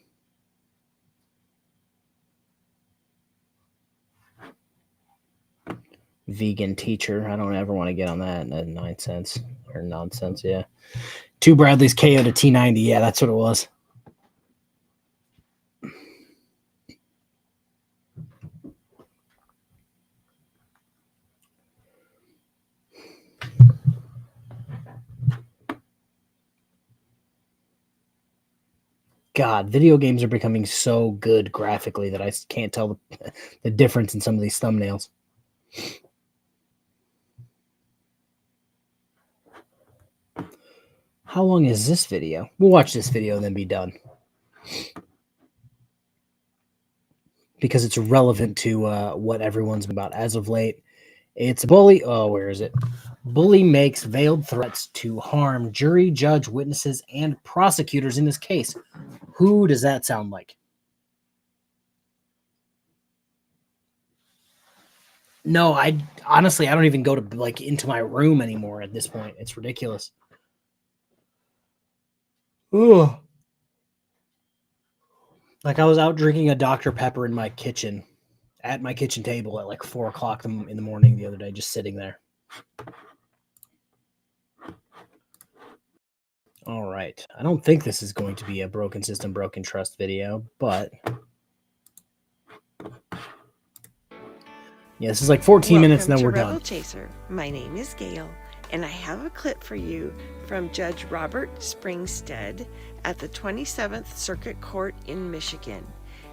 Vegan teacher. I don't ever want to get on that. 9 cents or nonsense. Yeah. 2 Bradley's KO to T90. Yeah, that's what it was. God, video games are becoming so good graphically that I can't tell the difference in some of these thumbnails. How long is this video? We'll watch this video and then be done. Because it's relevant to what everyone's about as of late. It's bully. Oh, where is it? Bully makes veiled threats to harm jury, judge, witnesses, and prosecutors in this case. Who does that sound like? No, I honestly, I don't even go to like into my room anymore at this point. It's ridiculous. Ugh. Like I was out drinking a Dr. Pepper in my kitchen, at my kitchen table at like 4 o'clock in the morning the other day, just sitting there. All right. I don't think this is going to be a broken system, broken trust video, but yeah, this is like 14 minutes and then we're Rebel done. Chaser. My name is Gail, And I have a clip for you from Judge Robert Springstead at the 27th Circuit Court in Michigan.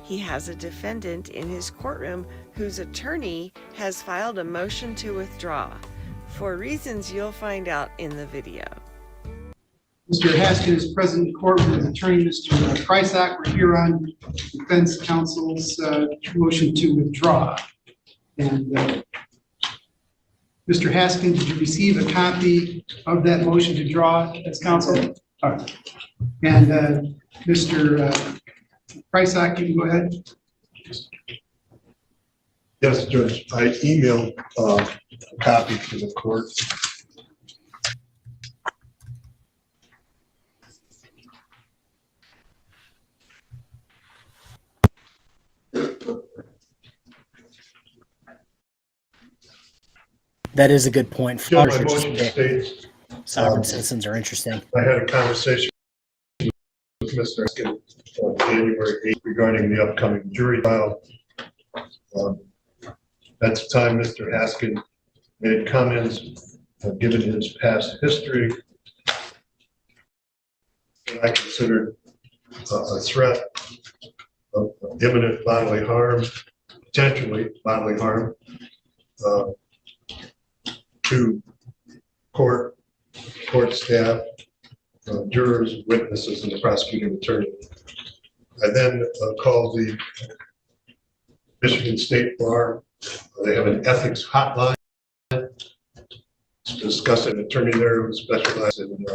He has a defendant in his courtroom whose attorney has filed a motion to withdraw, for reasons you'll find out in the video. Mr. Haskin is present in court with his attorney, Mr. Prysock. We're here on defense counsel's motion to withdraw. And Mr. Haskin, did you receive a copy of that motion to withdraw as counsel? All right. And Mr. Prysock, you can go ahead. Yes, Judge. I emailed a copy to the court. That is a good point. Yeah, my motion states, sovereign citizens are interesting. I had a conversation with Mr. Haskin on January 8th regarding the upcoming jury trial. At the time, Mr. Haskin made comments given his past history that I considered a threat of imminent bodily harm, potentially bodily harm, to court staff, jurors, witnesses, and the prosecuting attorney. I then called the Michigan State Bar. They have an ethics hotline to discuss an attorney there who specializes in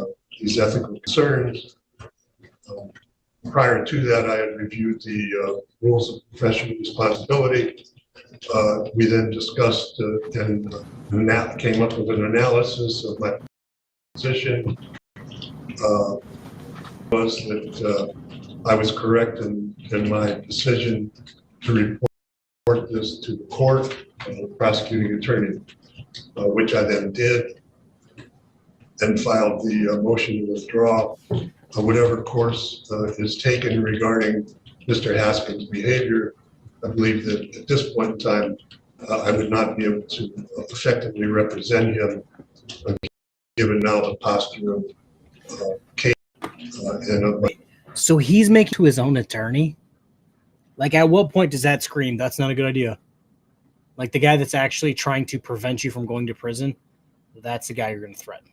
these ethical concerns. Prior to that, I had reviewed the rules of professional responsibility. We then discussed and came up with an analysis of my position. Was that I was correct in my decision to report this to the court and the prosecuting attorney, which I then did, and filed the motion to withdraw whatever course is taken regarding Mr. Haskin's behavior. I believe that at this point in time, I would not be able to effectively represent him, given now the posture of case. So he's making to his own attorney? Like, at what point does that scream, that's not a good idea? Like, the guy that's actually trying to prevent you from going to prison, that's the guy you're going to threaten.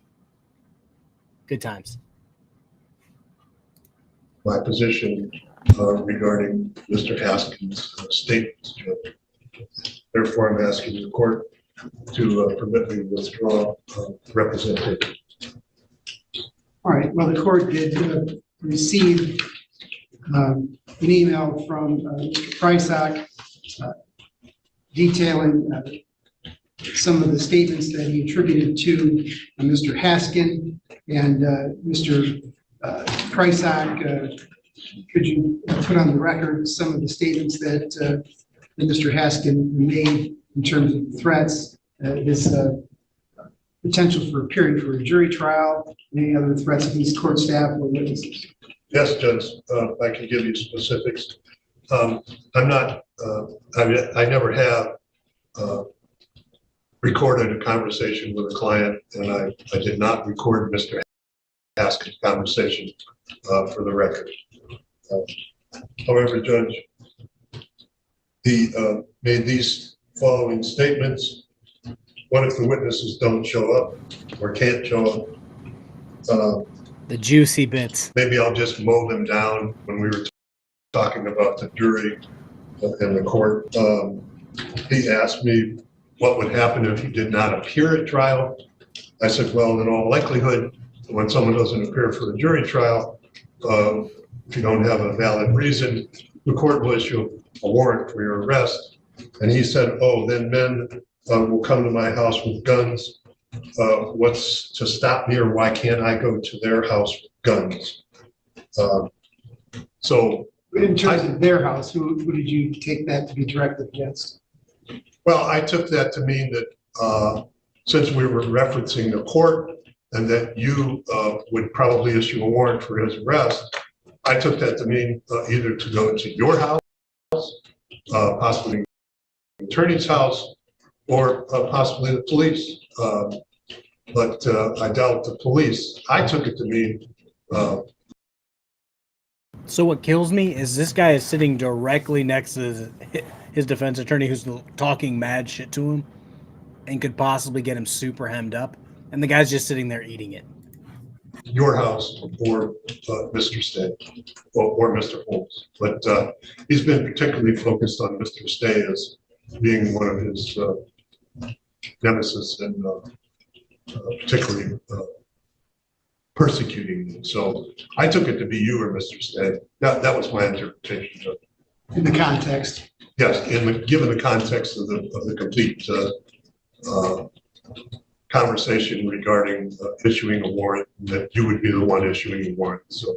Good times. My position regarding Mr. Haskin's statements, Judge. Therefore, I'm asking the court to permit me to withdraw representation. All right. Well, the court did receive an email from Mr. Prysock detailing some of the statements that he attributed to Mr. Haskin. And Mr. Prysock, could you put on the record some of the statements that Mr. Haskin made in terms of threats, his potential for appearing for a jury trial, any other threats against court staff or witnesses? Yes, Judge, I can give you specifics. I'm not, I never have recorded a conversation with a client, and I did not record Mr. Haskin's conversation for the record. However, Judge, he made these following statements. What if the witnesses don't show up or can't show up? The juicy bits. Maybe I'll just mow them down when we were talking about the jury in the court. He asked me what would happen if he did not appear at trial. I said, well, in all likelihood, when someone doesn't appear for a jury trial, if you don't have a valid reason, the court will issue a warrant for your arrest. And he said, oh, then men will come to my house with guns. What's to stop me, or why can't I go to their house with guns? So in terms of their house, who did you take that to be directed against? Well, I took that to mean that since we were referencing the court and that you would probably issue a warrant for his arrest, I took that to mean either to go to your house, possibly the attorney's house, or possibly the police. but I dealt with the police. I took it to mean So what kills me is this guy is sitting directly next to his defense attorney who's talking mad shit to him and could possibly get him super hemmed up. And the guy's just sitting there eating it. your house or Mr. Stay or Mr. Holmes. But he's been particularly focused on Mr. Stay as being one of his nemesis and particularly persecuting me. So I took it to be you or Mr. Stay. That was my interpretation of it. In the context. Yes, given the context of the complete conversation regarding issuing a warrant, that you would be the one issuing a warrant. So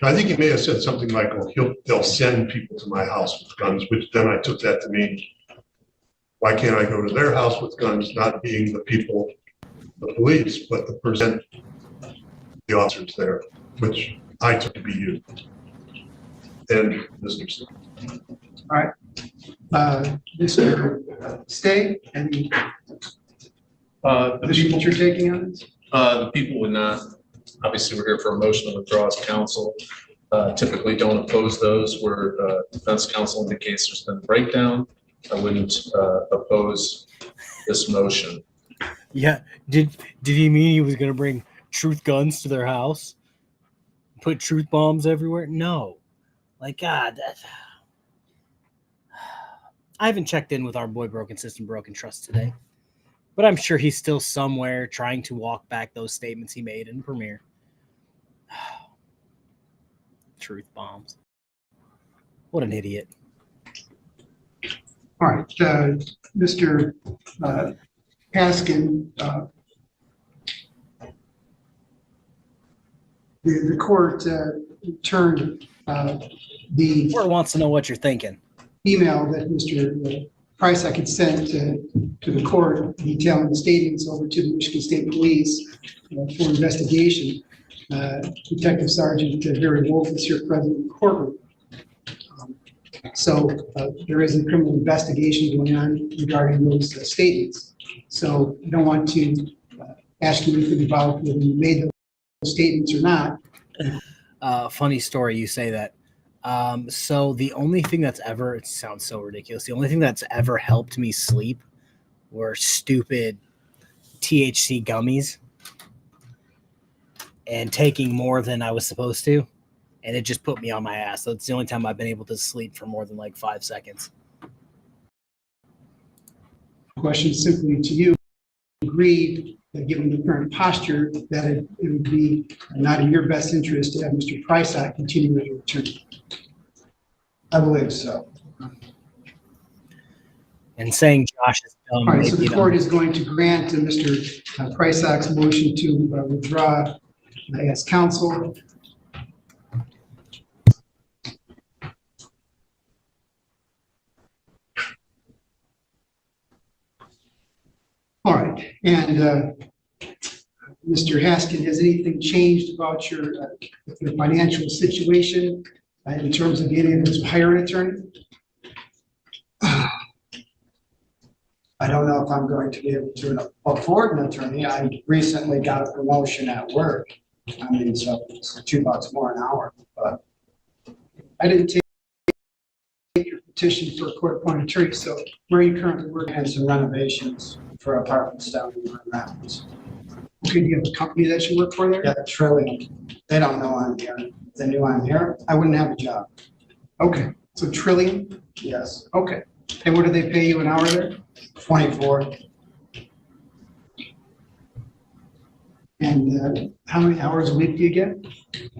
I think he may have said something like, "Oh, they'll send people to my house with guns," which then I took that to mean, why can't I go to their house with guns, not being the people, the police, but the person, the officers there, which I took to be you and Mr. Stay. All right. Mr. Stay, and the people you're taking on this? The people would not. Obviously, we're here for a motion to withdraw as counsel. Typically don't oppose those where defense counsel indicates there's been a breakdown. I wouldn't oppose this motion. Yeah. Did he mean he was going to bring truth guns to their house? Put truth bombs everywhere? No. Like, God, I haven't checked in with our boy Broken System, Broken Trust today, but I'm sure he's still somewhere trying to walk back those statements he made in Premiere. Truth bombs. What an idiot. All right, Mr. Haskin, the court returned the court wants to know what you're thinking. Email that Mr. Prysock had sent to the court detailing the statements over to the Michigan State Police for investigation. Detective Sergeant Barry Wolf is here present in the courtroom. So there is a criminal investigation going on regarding those statements. So I don't want to ask you anything about whether you made those statements or not. Funny story you say that. So the only thing that's ever, it sounds so ridiculous, the only thing that's ever helped me sleep were stupid THC gummies and taking more than I was supposed to. And it just put me on my ass. So it's the only time I've been able to sleep for more than like 5 seconds. Question simply to you, agree that given the current posture that it would be not in your best interest to have Mr. Prysock continue as your attorney? I believe so. And saying Josh is dumb. All right, so the court is going to grant Mr. Prysock's motion to withdraw as counsel. All right, and Mr. Haskin, has anything changed about your financial situation in terms of being able to hire an attorney? I don't know if I'm going to be able to afford an attorney. I recently got a promotion at work. I mean, so it's $2 more an hour, but I didn't take your petition for a court-appointed attorney, so where are you currently working? and some renovations for apartments down in Grand Rapids. Okay, do you have a company that you work for there? Yeah, Trillium. They don't know I'm here. If they knew I'm here, I wouldn't have a job. Okay, so Trillium? Yes. Okay, and what do they pay you an hour there? 24. And how many hours a week do you get?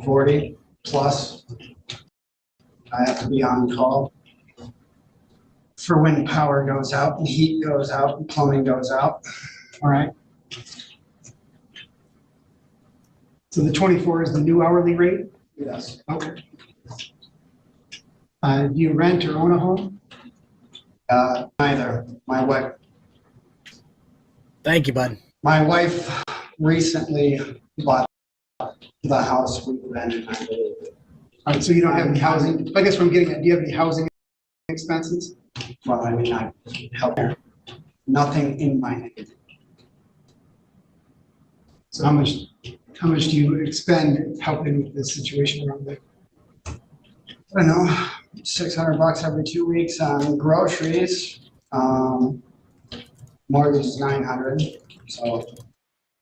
40 plus. I have to be on call for when power goes out and heat goes out and plumbing goes out. All right. So the 24 is the new hourly rate? Yes. Okay. Do you rent or own a home? Neither. My wife. Thank you, bud. My wife recently bought the house we've been in, I believe. All right, so you don't have any housing, I guess what I'm getting at, do you have any housing expenses? Well, I mean, I help her. Nothing in my name. So how much do you expend helping with this situation around there? I don't know, $600 every 2 weeks on groceries. Mortgage is 900, so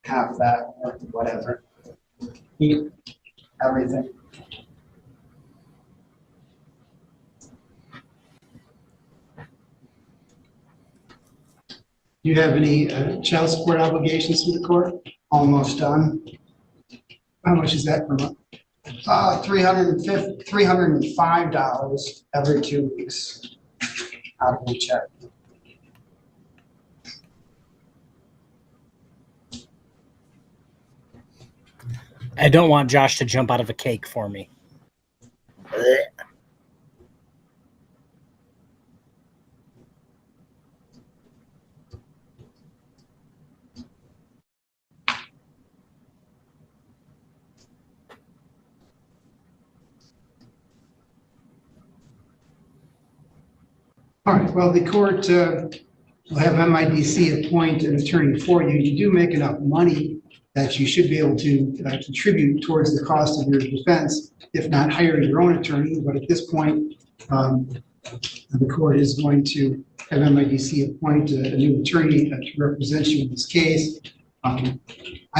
half that or whatever. Eat everything. Do you have any child support obligations to the court? Almost done. How much is that per month? $305 every 2 weeks out of the check. I don't want Josh to jump out of a cake for me. All right, well, the court will have MIDC appoint an attorney for you. You do make enough money that you should be able to contribute towards the cost of your defense, if not hire your own attorney. But at this point, the court is going to have MIDC appoint a new attorney to represent you in this case. I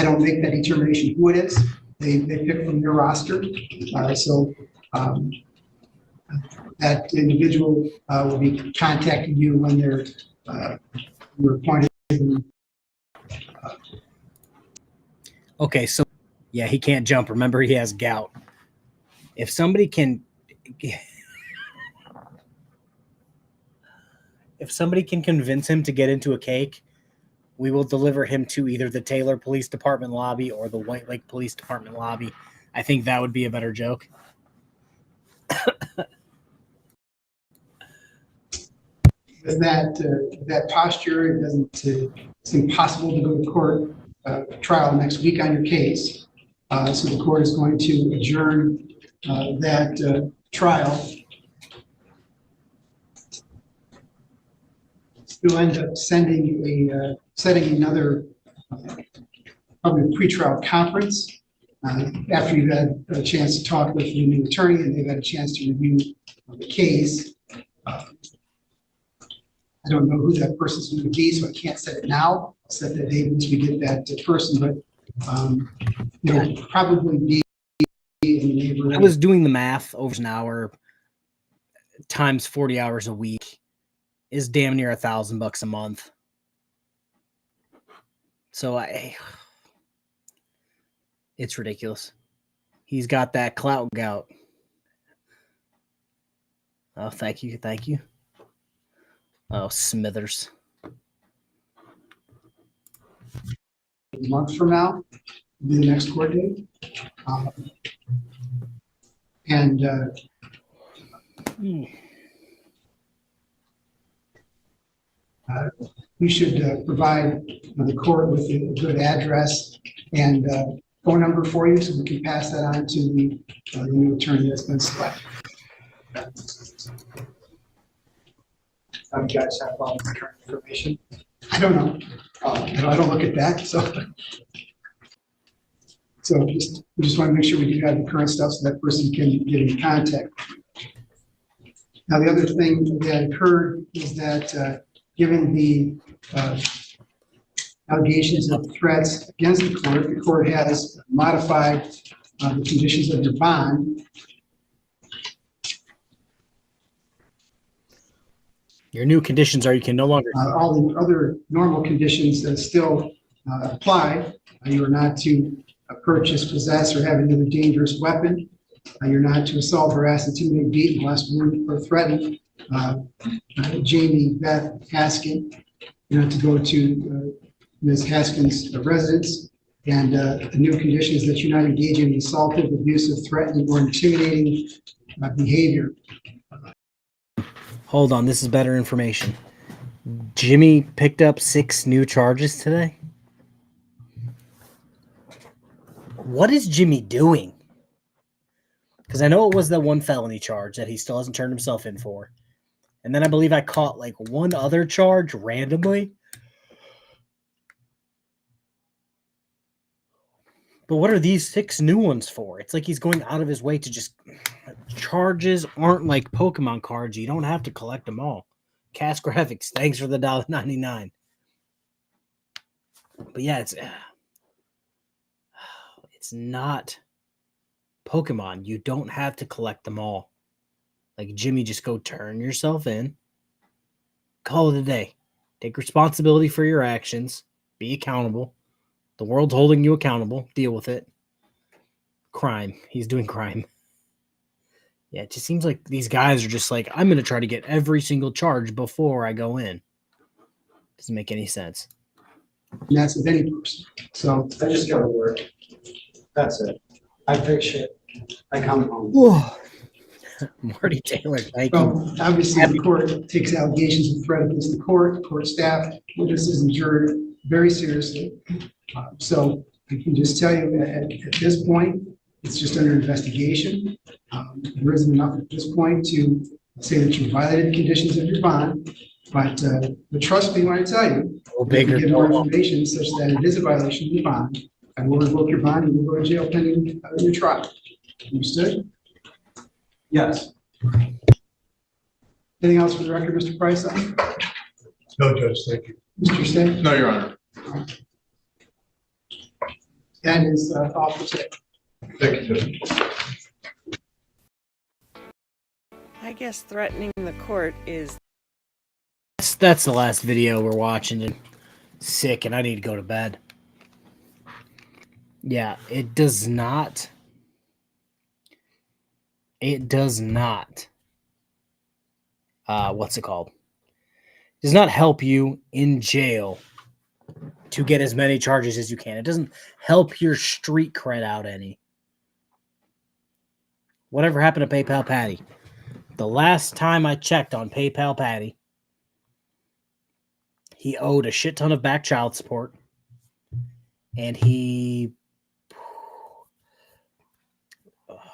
don't make that determination who it is. They pick from your roster. That individual will be contacting you when you're appointed. Okay, so yeah, he can't jump. Remember, he has gout. If somebody can convince him to get into a cake, we will deliver him to either the Taylor Police Department lobby or the White Lake Police Department lobby. I think that would be a better joke. With that posture, it doesn't seem possible to go to court trial next week on your case. So the court is going to adjourn that trial. You'll end up setting another probably pretrial conference after you've had a chance to talk with the new attorney and they've had a chance to review the case. I don't know who that person's going to be, so I can't set it now. I'll set that date once we get that person, but it'll probably be in the neighborhood. I was doing the math over an hour times 40 hours a week is damn near $1,000 a month. So it's ridiculous. He's got that clout gout. Oh, thank you. Thank you. Oh, Smithers. A month from now will be the next court date. We should provide the court with a good address and phone number for you so we can pass that on to the new attorney that's been selected. You guys have all the current information? I don't know. I don't look at that. So we just want to make sure we do have the current stuff so that person can get in contact. Now, the other thing that occurred is that given the allegations of threats against the court has modified the conditions of your bond. Your new conditions are you can no longer. All the other normal conditions that still apply. You are not to purchase, possess, or have another dangerous weapon. You're not to assault, harass, intimidate, beat, molest, wound, or threaten Jamie Beth Haskin. You're not to go to Ms. Haskin's residence. And the new condition is that you not engage in assaultive, abusive, threatening, or intimidating behavior. Hold on, this is better information. Jimmy picked up 6 new charges today. What is Jimmy doing? Because I know it was that one felony charge that he still hasn't turned himself in for. And then I believe I caught like one other charge randomly. But what are these 6 new ones for? It's like he's going out of his way to just... Charges aren't like Pokemon cards. You don't have to collect them all. Cast Graphics, thanks for the $1.99. But yeah, it's not Pokemon. You don't have to collect them all. Like, Jimmy, just go turn yourself in. Call it a day. Take responsibility for your actions. Be accountable. The world's holding you accountable. Deal with it. Crime. He's doing crime. Yeah, it just seems like these guys are just like, I'm going to try to get every single charge before I go in. Doesn't make any sense. And that's with any person. So I just go to work. That's it. I fix shit. I come home. Marty Taylor, thank you. well, obviously the court takes allegations of threat against the court staff, witnesses and jury very seriously. So I can just tell you at this point, it's just under investigation. There isn't enough at this point to say that you violated the conditions of your bond, but trust me when I tell you, if you get more information such that it is a violation of your bond, I will revoke your bond and you'll go to jail pending your trial. Understood? Yes. Anything else for the record, Mr. Price? No, Judge, thank you. Mr. State? No, Your Honor. That is all for today. Thank you, Judge. I guess threatening the court is... That's the last video we're watching, and sick, and I need to go to bed. Yeah, it does not. It does not. What's it called? It does not help you in jail to get as many charges as you can. It doesn't help your street cred out any. Whatever happened to PayPal Patty? The last time I checked on PayPal Patty, he owed a shit ton of back child support, and he,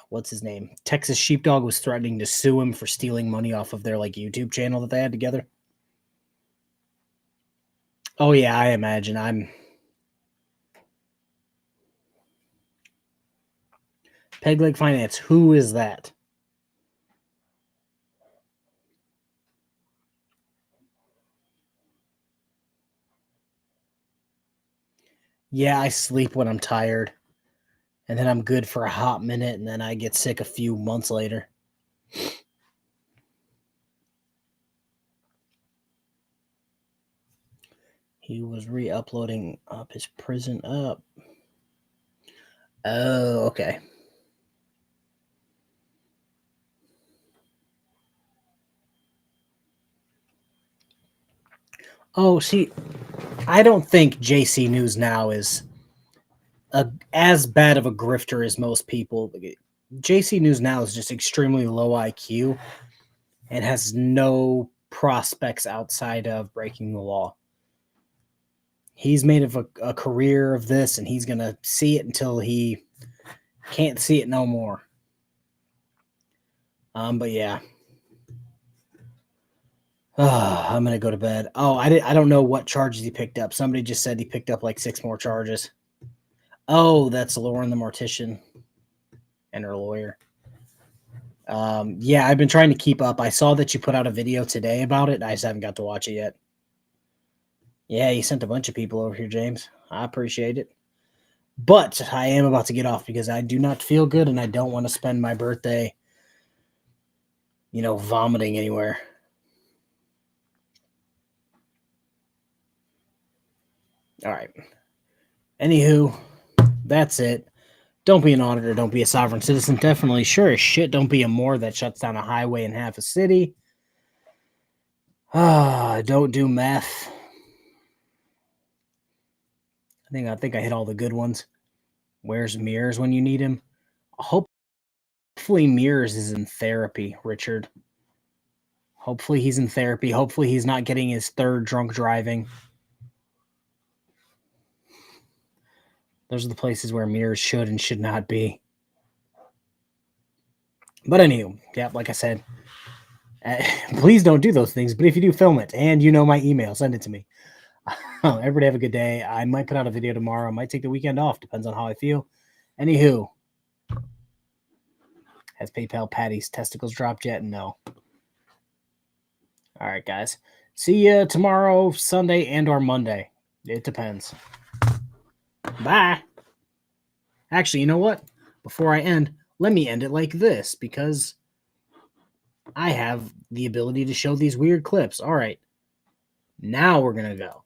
what's his name? Texas Sheepdog was threatening to sue him for stealing money off of their like YouTube channel that they had together. Oh yeah, I imagine. Peg Leg Finance. Who is that? Yeah, I sleep when I'm tired. And then I'm good for a hot minute, and then I get sick a few months later. He was re-uploading up his prison up. Oh, okay. Oh, see, I don't think JC News Now is as bad of a grifter as most people. JC News Now is just extremely low IQ and has no prospects outside of breaking the law. He's made of a career of this, and he's going to see it until he can't see it no more. But yeah. I'm going to go to bed. Oh, I don't know what charges he picked up. Somebody just said he picked up like 6 more charges. Oh, that's Lauren the Mortician and her lawyer. Yeah, I've been trying to keep up. I saw that you put out a video today about it. I just haven't got to watch it yet. Yeah, you sent a bunch of people over here, James. I appreciate it. But I am about to get off because I do not feel good and I don't want to spend my birthday, vomiting anywhere. All right. Anywho, that's it. Don't be an auditor. Don't be a sovereign citizen. Definitely, sure as shit, don't be a Moore that shuts down a highway in half a city. Don't do meth. I think I hit all the good ones. Where's Mears when you need him? Hopefully Mears is in therapy, Richard. Hopefully he's in therapy. Hopefully he's not getting his 3rd drunk driving. Those are the places where Mears should and should not be. But anywho, yeah, like I said, please don't do those things. But if you do, film it. And my email. Send it to me. Everybody have a good day. I might put out a video tomorrow. I might take the weekend off. Depends on how I feel. Anywho, has PayPal Patty's testicles dropped yet? No. All right, guys. See you tomorrow, Sunday, and or Monday. It depends. Bye. Actually, you know what? Before I end, let me end it like this because I have the ability to show these weird clips. All right. Now we're going to go.